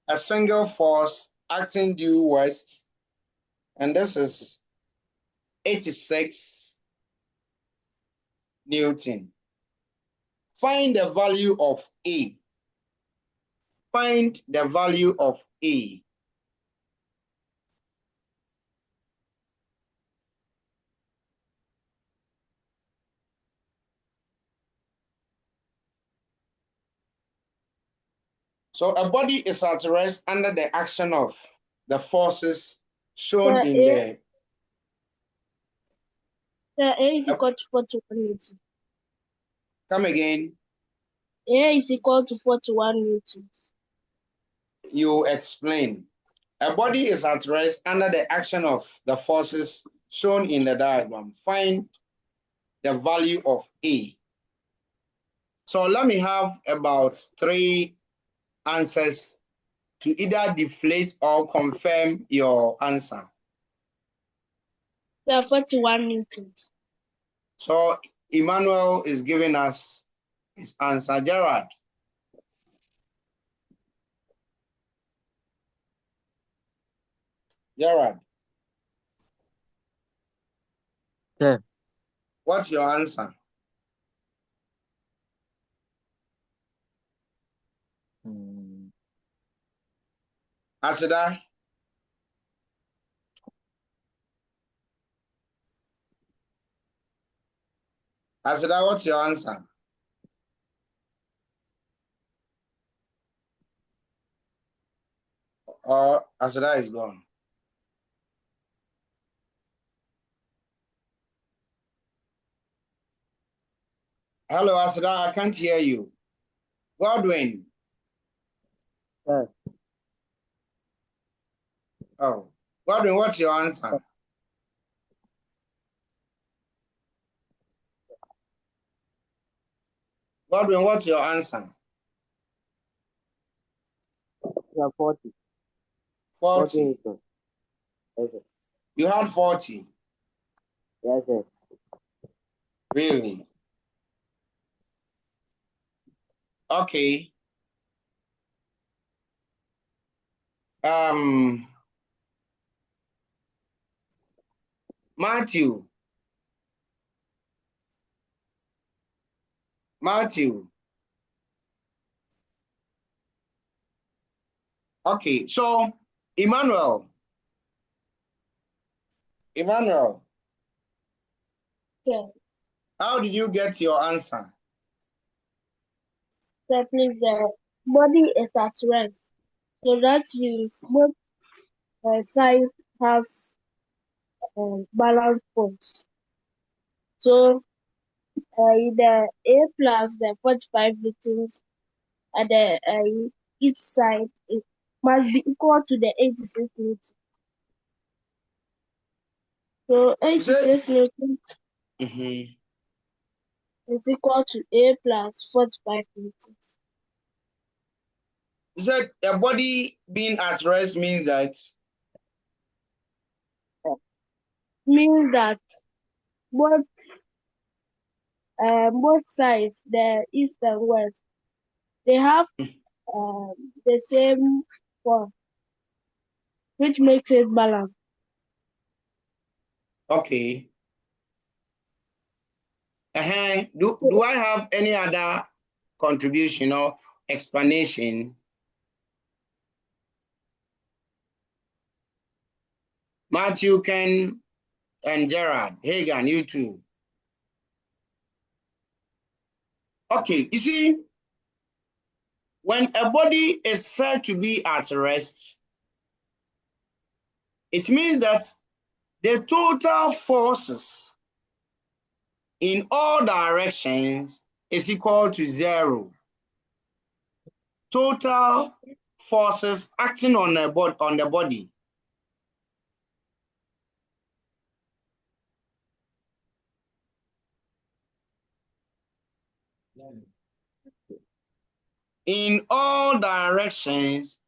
A: a single force acting due west, and this is 86 Newton. Find the value of A. Find the value of A. So a body is at rest under the action of the forces shown in the...
E: A is equal to 41 Newton.
A: Come again.
E: A is equal to 41 Newtons.
A: You explain. A body is at rest under the action of the forces shown in the diagram. Find the value of A. So let me have about 3 answers to either deflate or confirm your answer.
E: There are 41 Newtons.
A: So Emmanuel is giving us his answer. Gerard. Gerard.
D: Sir.
A: What's your answer? Asida. Asida, what's your answer? Or Asida is gone. Hello, Asida, I can't hear you. Godwin.
F: Sir.
A: Oh, Godwin, what's your answer? Godwin, what's your answer?
F: Yeah, 40.
A: 40.
F: 40, sir. Yes, sir.
A: You had 40.
F: Yes, sir.
A: Really? Okay. Matthew. Okay, so Emmanuel.
E: Sir.
A: How did you get your answer?
E: Sir, please, the body is at rest. So that means both sides has balance force. So the A plus the 45 newtons at the each side it must be equal to the 86 newtons. So 86 newtons is equal to A plus 45 newtons.
A: You said a body being at rest means that?
E: Means that both sides, the east and west, they have the same force, which makes it balanced.
A: Okay. Do I have any other contribution or explanation? Matthew, Ken, and Gerard, Hagan, you too. Okay, you see, when a body is said to be at rest, it means that the total forces in all directions is equal to 0. Total forces acting on the body. In all directions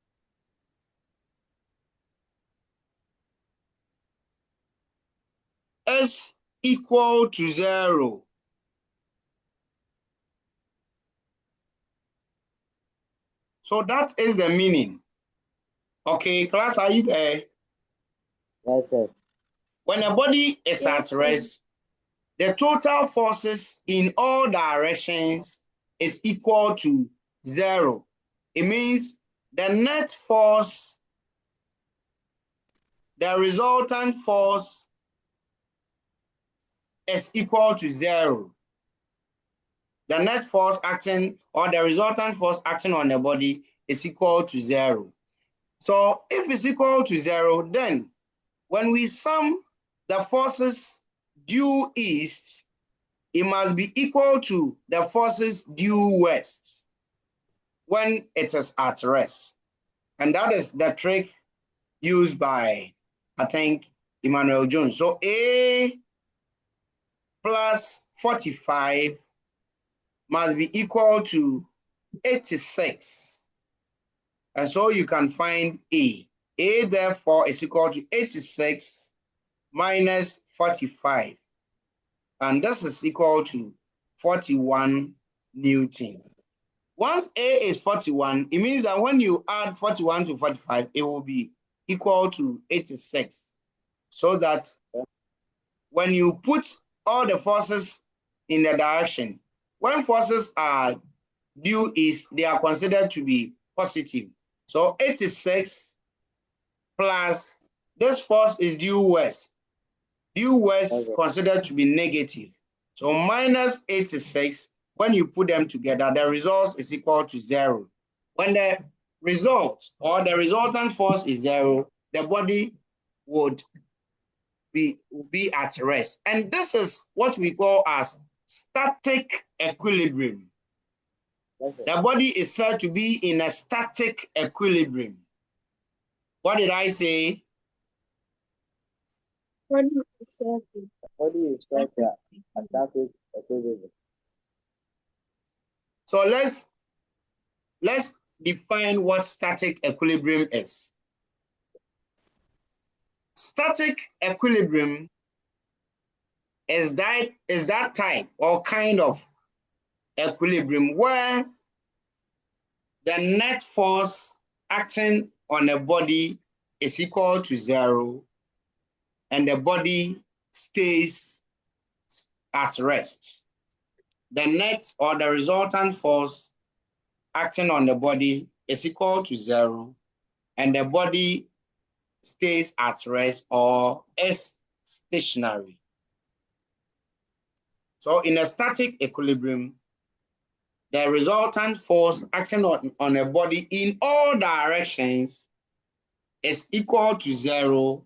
A: is equal to 0. So that is the meaning. Okay, class, are you there?
F: Yes, sir.
A: When a body is at rest, the total forces in all directions is equal to 0. It means the net force, the resultant force is equal to 0. The net force acting or the resultant force acting on the body is equal to 0. So if it's equal to 0, then when we sum the forces due east, it must be equal to the forces due west when it is at rest. And that is the trick used by, I think, Emmanuel Jones. So A plus 45 must be equal to 86. And so you can find A. A, therefore, is equal to 86 minus 45. And this is equal to 41 Newton. Once A is 41, it means that when you add 41 to 45, it will be equal to 86. So that when you put all the forces in the direction, when forces are due east, they are considered to be positive. So 86 plus this force is due west. Due west considered to be negative. So minus 86, when you put them together, the result is equal to 0. When the result or the resultant force is 0, the body would be at rest. And this is what we call as static equilibrium. The body is said to be in a static equilibrium. What did I say?
E: Body is static.
F: Body is static equilibrium.
A: So let's define what static equilibrium is. Static equilibrium is that type or kind of equilibrium where the net force acting on a body is equal to 0 and the body stays at rest. The net or the resultant force acting on the body is equal to 0 and the body stays at rest or is stationary. So in a static equilibrium, the resultant force acting on a body in all directions is equal to 0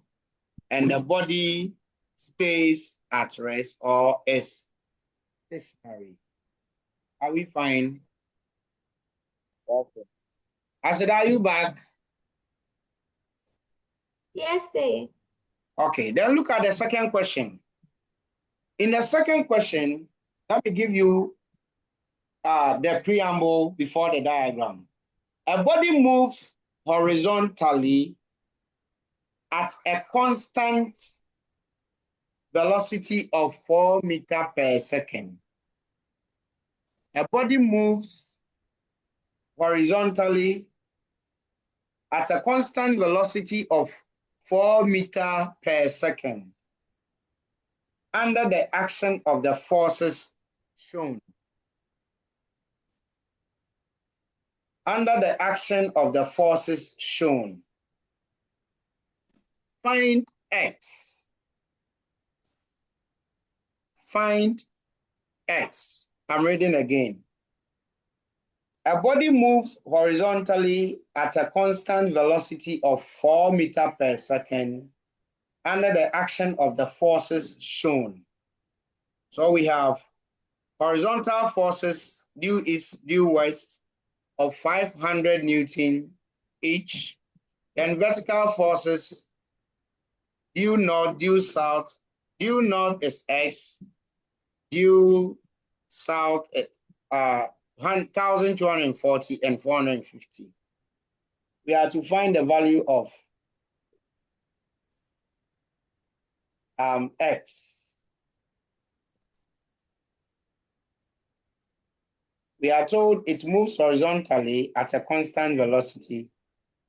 A: and the body stays at rest or is stationary. Are we fine?
F: Okay.
A: Asad, are you back?
B: Yes, sir.
A: Okay, then look at the second question. In the second question, let me give you the preamble before the diagram. A body moves horizontally at a constant velocity of 4 meters per second. A body moves horizontally at a constant velocity of 4 meters per second under the action of the forces shown. Under the action of the forces shown. Find X. Find X. I'm reading again. A body moves horizontally at a constant velocity of 4 meters per second under the action of the forces shown. So we have horizontal forces due east, due west of 500 Newton each, then vertical forces due north, due south. Due north is X, due south 1,240 and 450. We are to find the value of X. We are told it moves horizontally at a constant velocity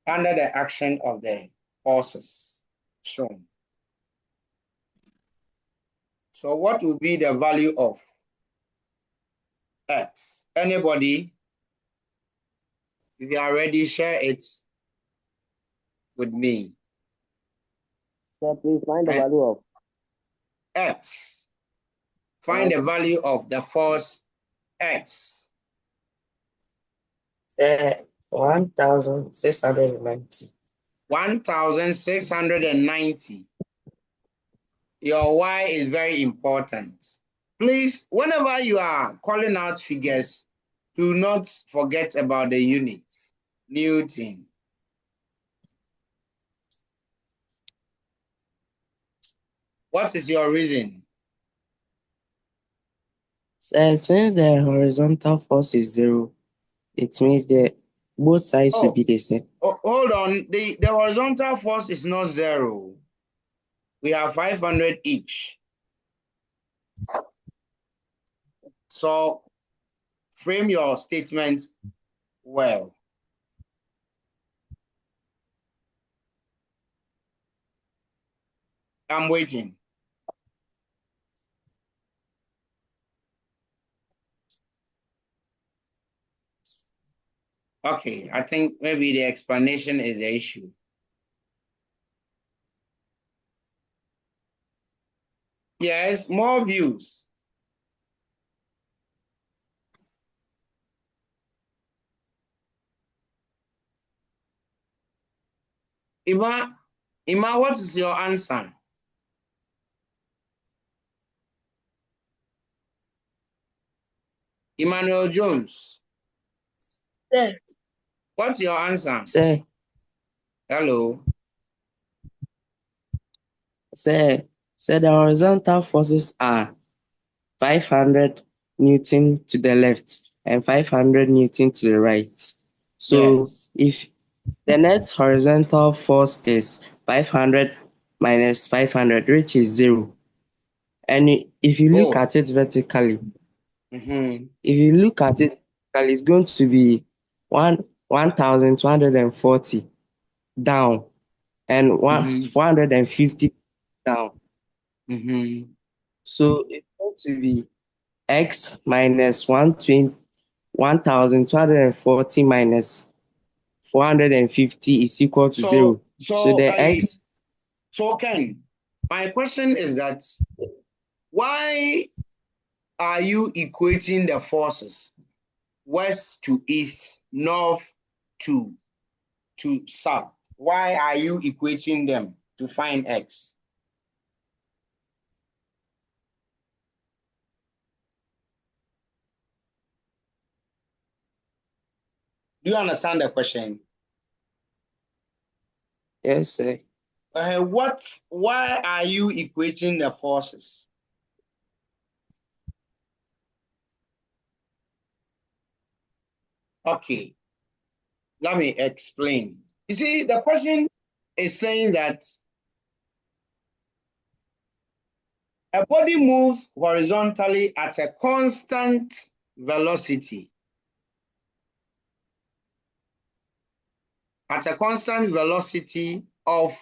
A: under the action of the forces shown. So what will be the value of X? Anybody? If you are ready, share it with me.
F: So please find the value of
A: X. Find the value of the force X.
G: 1,690.
A: 1,690. Your Y is very important. Please, whenever you are calling out figures, do not forget about the units. Newton. What is your reason?
G: So since the horizontal force is 0, it means that both sides will be the same.
A: Hold on. The horizontal force is not 0. We have 500 each. So frame your statement well. I'm waiting. Okay, I think maybe the explanation is the issue. Yes, more views. Ima, what is your answer? Emmanuel Jones.
E: Sir.
A: What's your answer?
G: Sir,
A: Hello.
G: sir, the horizontal forces are 500 Newton to the left and 500 Newton to the right. So
A: Yes.
G: if the net horizontal force is 500 minus 500, which is 0. And if you look
A: Good.
G: at it vertically,
A: Mm-hmm.
G: if you look at it vertically, it's going to be 1,240 down and
A: Mm-hmm.
G: 450 down.
A: Mm-hmm.
G: So it's going to be x minus 1,240 minus 450 is equal to 0. So the x.
A: So Ken, my question is that why are you equating the forces west to east, north to south? Why are you equating them to find x? Do you understand the question?
G: Yes, sir.
A: Why are you equating the forces? Okay, let me explain. You see, the question is saying that a body moves horizontally at a constant velocity. At a constant velocity of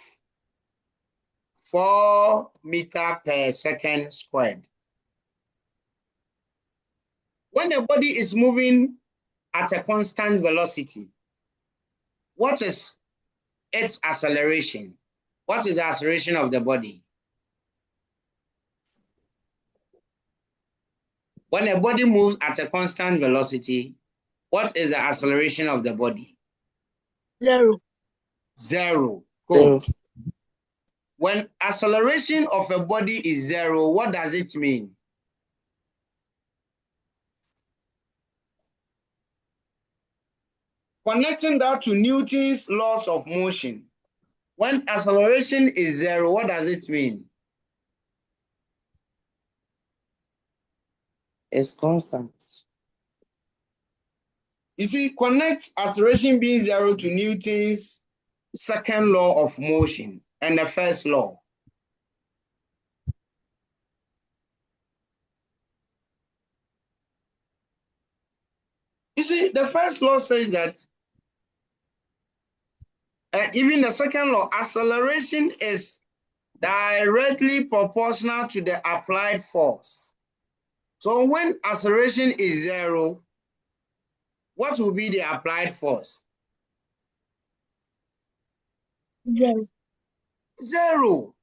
A: 4 meters per second squared. When a body is moving at a constant velocity, what is its acceleration? What is the acceleration of the body? When a body moves at a constant velocity, what is the acceleration of the body?
E: 0.
A: 0. Good. When acceleration of a body is 0, what does it mean? Connecting that to Newton's laws of motion. When acceleration is 0, what does it mean?
G: It's constant.
A: You see, connect acceleration being 0 to Newton's second law of motion and the first law. You see, the first law says that, and even the second law, acceleration is directly proportional to the applied force. So when acceleration is 0, what will be the applied force?
E: 0.
A: 0.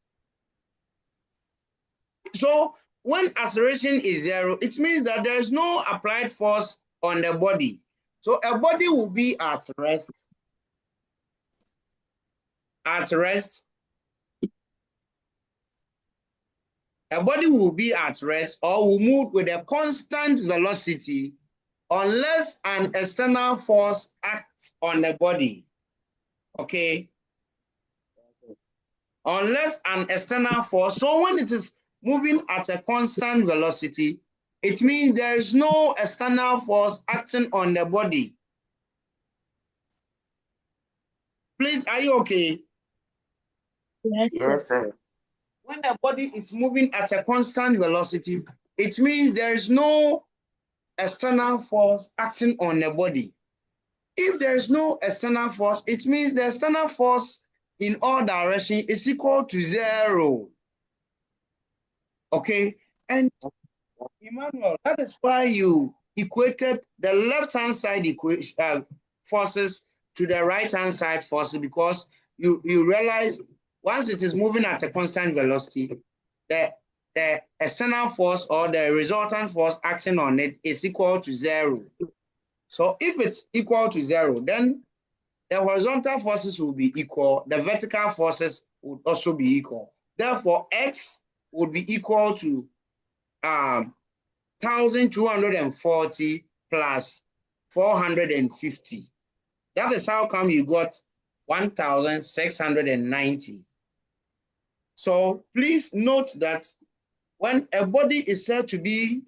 A: So when acceleration is 0, it means that there is no applied force on the body. So a body will be at rest. At rest. A body will be at rest or will move with a constant velocity unless an external force acts on the body. Okay? Unless an external force. So when it is moving at a constant velocity, it means there is no external force acting on the body. Please, are you okay?
E: Yes, sir.
G: Yes, sir.
A: When the body is moving at a constant velocity, it means there is no external force acting on the body. If there is no external force, it means the external force in all directions is equal to 0. Okay, and Emmanuel, that is why you equated the left-hand side forces to the right-hand side forces, because you realize once it is moving at a constant velocity, the external force or the resultant force acting on it is equal to 0. So if it's equal to 0, then the horizontal forces will be equal, the vertical forces would also be equal. Therefore, X would be equal to 1,240 plus 450. That is how come you got 1,690. So please note that when a body is said to be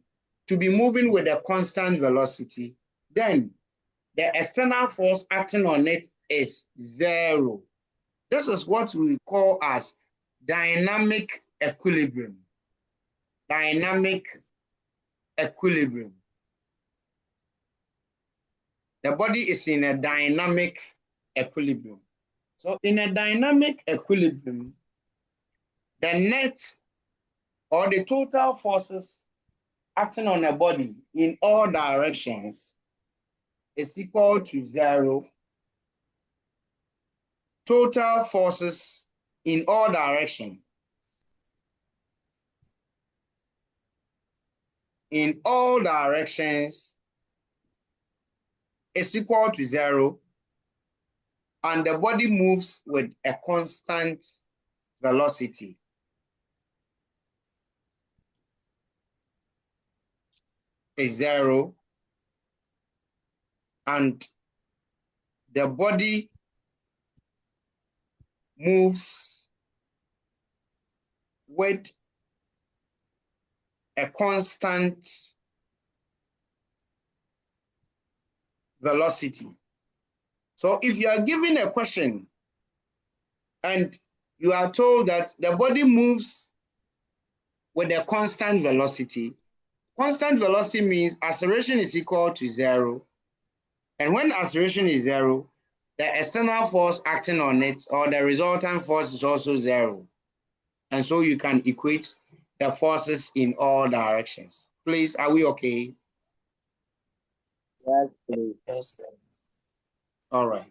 A: moving with a constant velocity, then the external force acting on it is 0. This is what we call as dynamic equilibrium. Dynamic equilibrium. The body is in a dynamic equilibrium. So in a dynamic equilibrium, the net or the total forces acting on a body in all directions is equal to 0. Total forces in all directions is equal to 0, and the body moves with a constant velocity. Is 0, and the body moves with a constant velocity. So if you are given a question and you are told that the body moves with a constant velocity means acceleration is equal to 0. And when acceleration is 0, the external force acting on it or the resultant force is also 0. And so you can equate the forces in all directions. Please, are we okay?
F: Yes, please.
G: Yes, sir.
A: All right.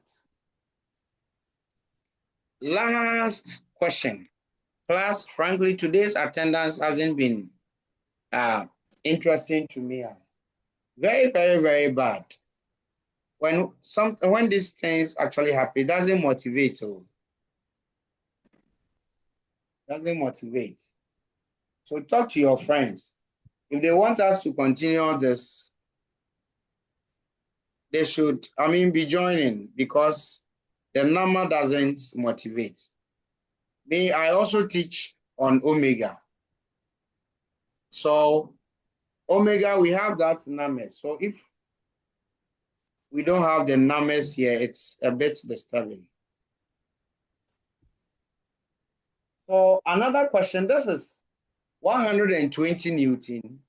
A: Last question. Class, frankly, today's attendance hasn't been interesting to me. Very, very, very bad. When these things actually happen, it doesn't motivate. Doesn't motivate. So talk to your friends. If they want us to continue this, they should, be joining, because the number doesn't motivate. I also teach on Omega. So Omega, we have that number. So if we don't have the numbers here, it's a bit disturbing. So another question, this is 120 Newton.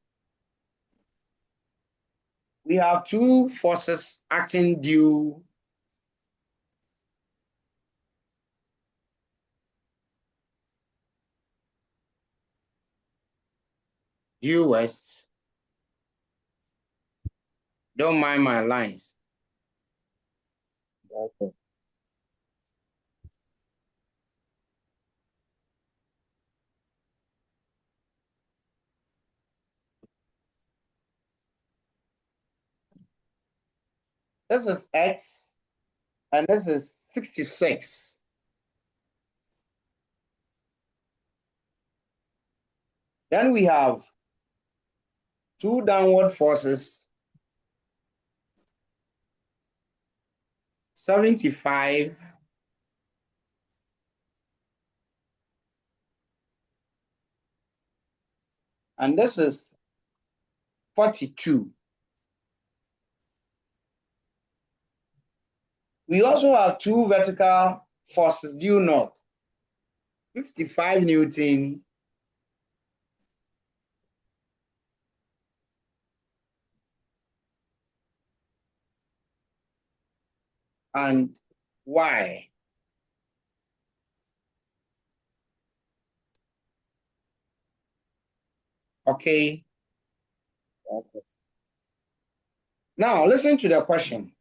A: We have two forces acting due west. Don't mind my lines.
F: Okay.
A: This is X, and this is 66. Then we have two downward forces, 75 and this is 42. We also have two vertical forces due north, 55 Newton and y. Okay.
F: Okay.
A: Now listen to the question.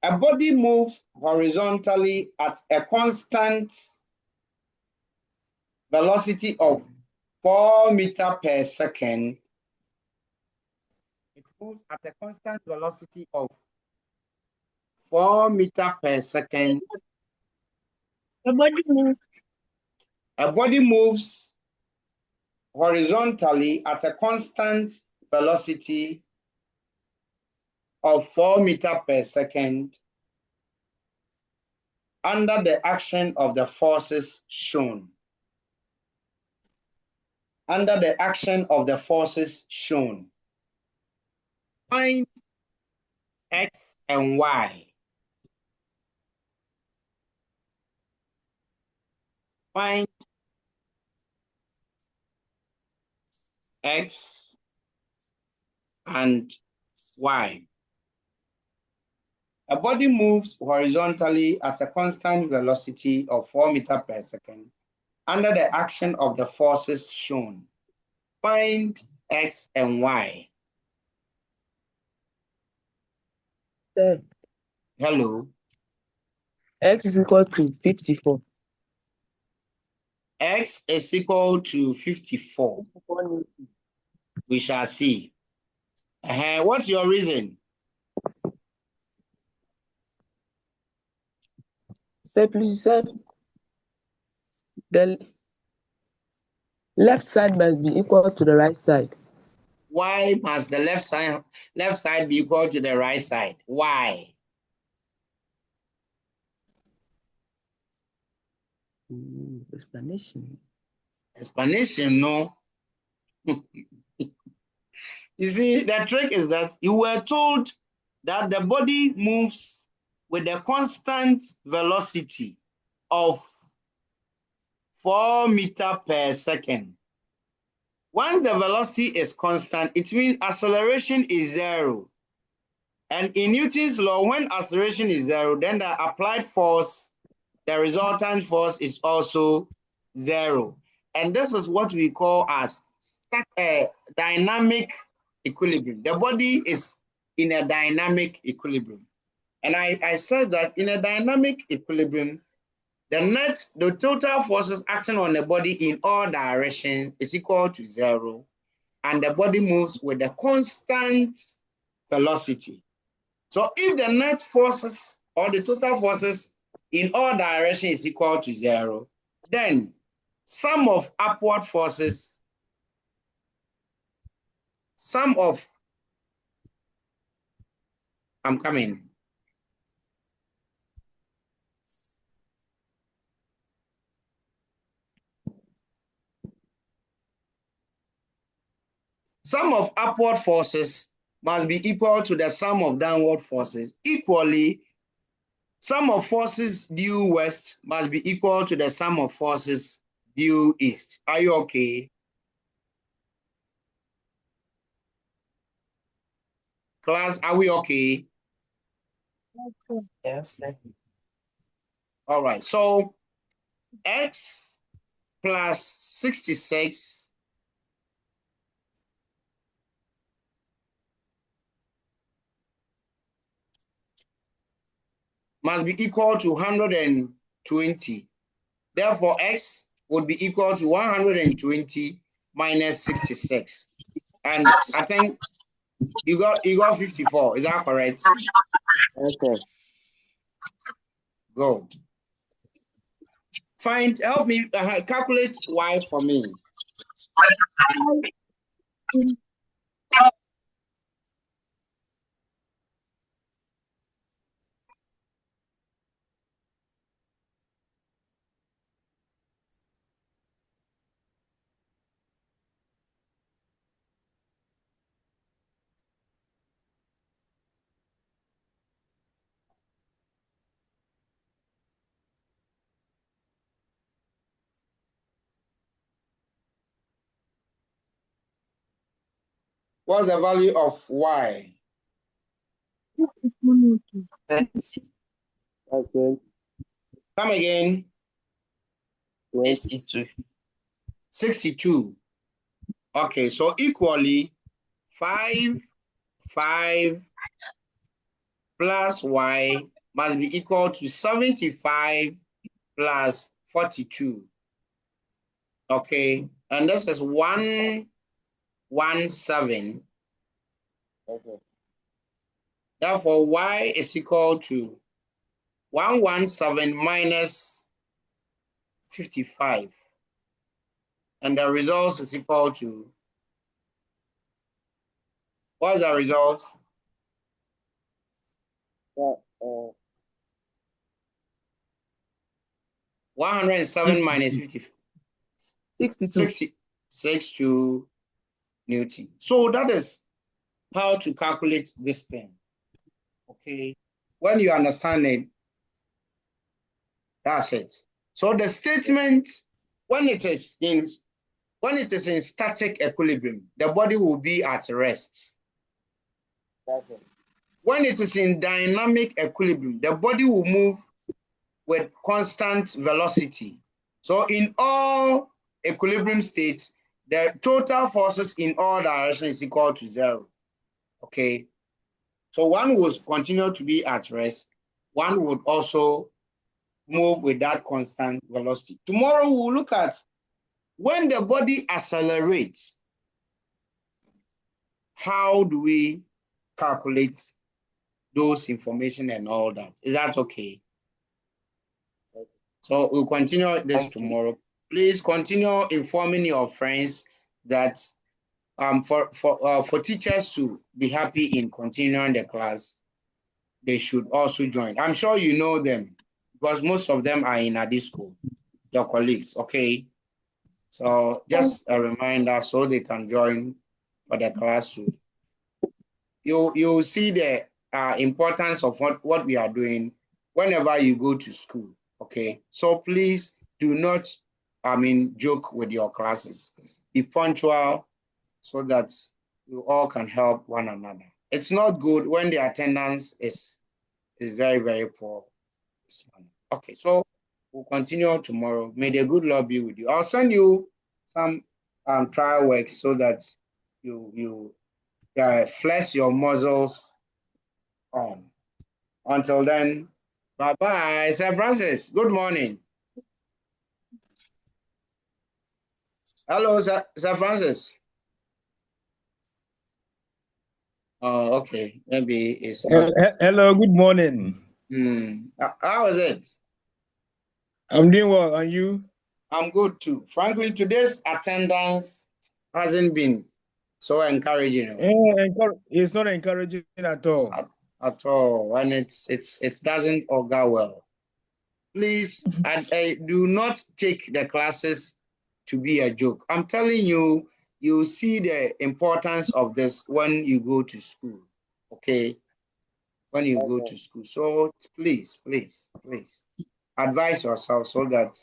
A: A body moves horizontally at a constant velocity of 4 meters per second. It moves at a constant velocity of 4 meters per second.
E: The body moves
A: A body moves horizontally at a constant velocity of 4 meters per second under the action of the forces shown. Under the action of the forces shown. Find x and y. Find x and y. A body moves horizontally at a constant velocity of 4 meters per second under the action of the forces shown. Find x and y.
H: Sir,
A: Hello.
H: X is equal to 54.
A: X is equal to 54. We shall see. What's your reason?
H: Sir, please, you said the left side must be equal to the right side.
A: Why must the left side be equal to the right side? Why?
H: Explanation.
A: Explanation, no. You see, the trick is that you were told that the body moves with a constant velocity of 4 meters per second. When the velocity is constant, it means acceleration is 0. And in Newton's law, when acceleration is 0, then the applied force, the resultant force is also 0. And this is what we call as dynamic equilibrium. The body is in a dynamic equilibrium. And I said that in a dynamic equilibrium, the total forces acting on the body in all directions is equal to 0. And the body moves with a constant velocity. So if the net forces or the total forces in all directions is equal to 0, then sum of upward forces, I'm coming. Sum of upward forces must be equal to the sum of downward forces. Equally, sum of forces due west must be equal to the sum of forces due east. Are you okay? Class, are we okay?
H: Yes.
A: All right, so x plus 66 must be equal to 120. Therefore, x would be equal to 120 minus 66. And I think you got 54. Is that correct?
F: Okay.
A: Good. Help me calculate y for me. What's the value of y?
E: Newton.
F: Okay.
A: Come again.
G: 62.
A: 62. Okay, so equally 5 plus y must be equal to 75 plus 42. Okay, and this is 117.
F: Okay.
A: Therefore, y is equal to 117 minus 55. And the result is equal to, what is the result?
F: Yeah,
A: 107 minus 50,
H: 62.
A: 62 Newton. So that is how to calculate this thing. Okay. When you understand it, that's it. So the statement, when it is in static equilibrium, the body will be at rest.
F: okay.
A: When it is in dynamic equilibrium, the body will move with constant velocity. So in all equilibrium states, the total forces in all directions is equal to 0. Okay. So one would continue to be at rest. One would also move with that constant velocity. Tomorrow we'll look at when the body accelerates, how do we calculate those information and all that? Is that okay? So we'll continue this tomorrow. Please continue informing your friends that for teachers to be happy in continuing the class, they should also join. I'm sure you know them because most of them are in Adisco, your colleagues, okay? So just a reminder so they can join for the class too. You'll see the importance of what we are doing whenever you go to school, okay? So please do not, joke with your classes. Be punctual so that you all can help one another. It's not good when the attendance is very, very poor this morning. Okay, so we'll continue tomorrow. May the good Lord be with you. I'll send you some trial work so that you flex your muscles on. Until then, bye-bye. Sir Francis, good morning. Hello, Sir Francis. Oh, okay. Maybe it's not.
I: Hello, good morning.
A: How is it?
I: I'm doing well, and you?
A: I'm good too. Frankly, today's attendance hasn't been so encouraging.
I: It's not encouraging at all.
A: At all, and it doesn't augur well. Please, I do not take the classes to be a joke. I'm telling you, you see the importance of this when you go to school. Okay, when you go to school. So please advise yourself so that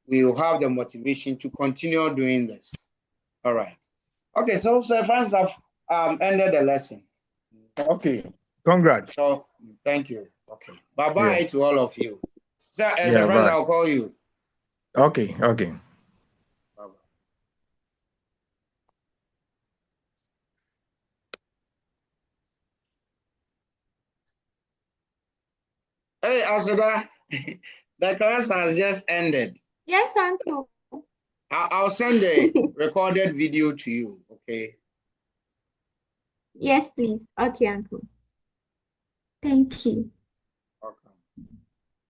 A: we will have the motivation to continue doing this. All right. Okay, so Sir Francis have ended the lesson.
I: Okay, congrats.
A: So thank you. Okay, bye-bye to all of you. Sir Francis,
I: bye.
A: I'll call you.
I: Okay.
A: Bye-bye. Hey, Asada, the class has just ended.
B: Yes, Uncle.
A: I'll send the recorded video to you, okay?
B: Yes, please. Okay, Uncle. Thank you.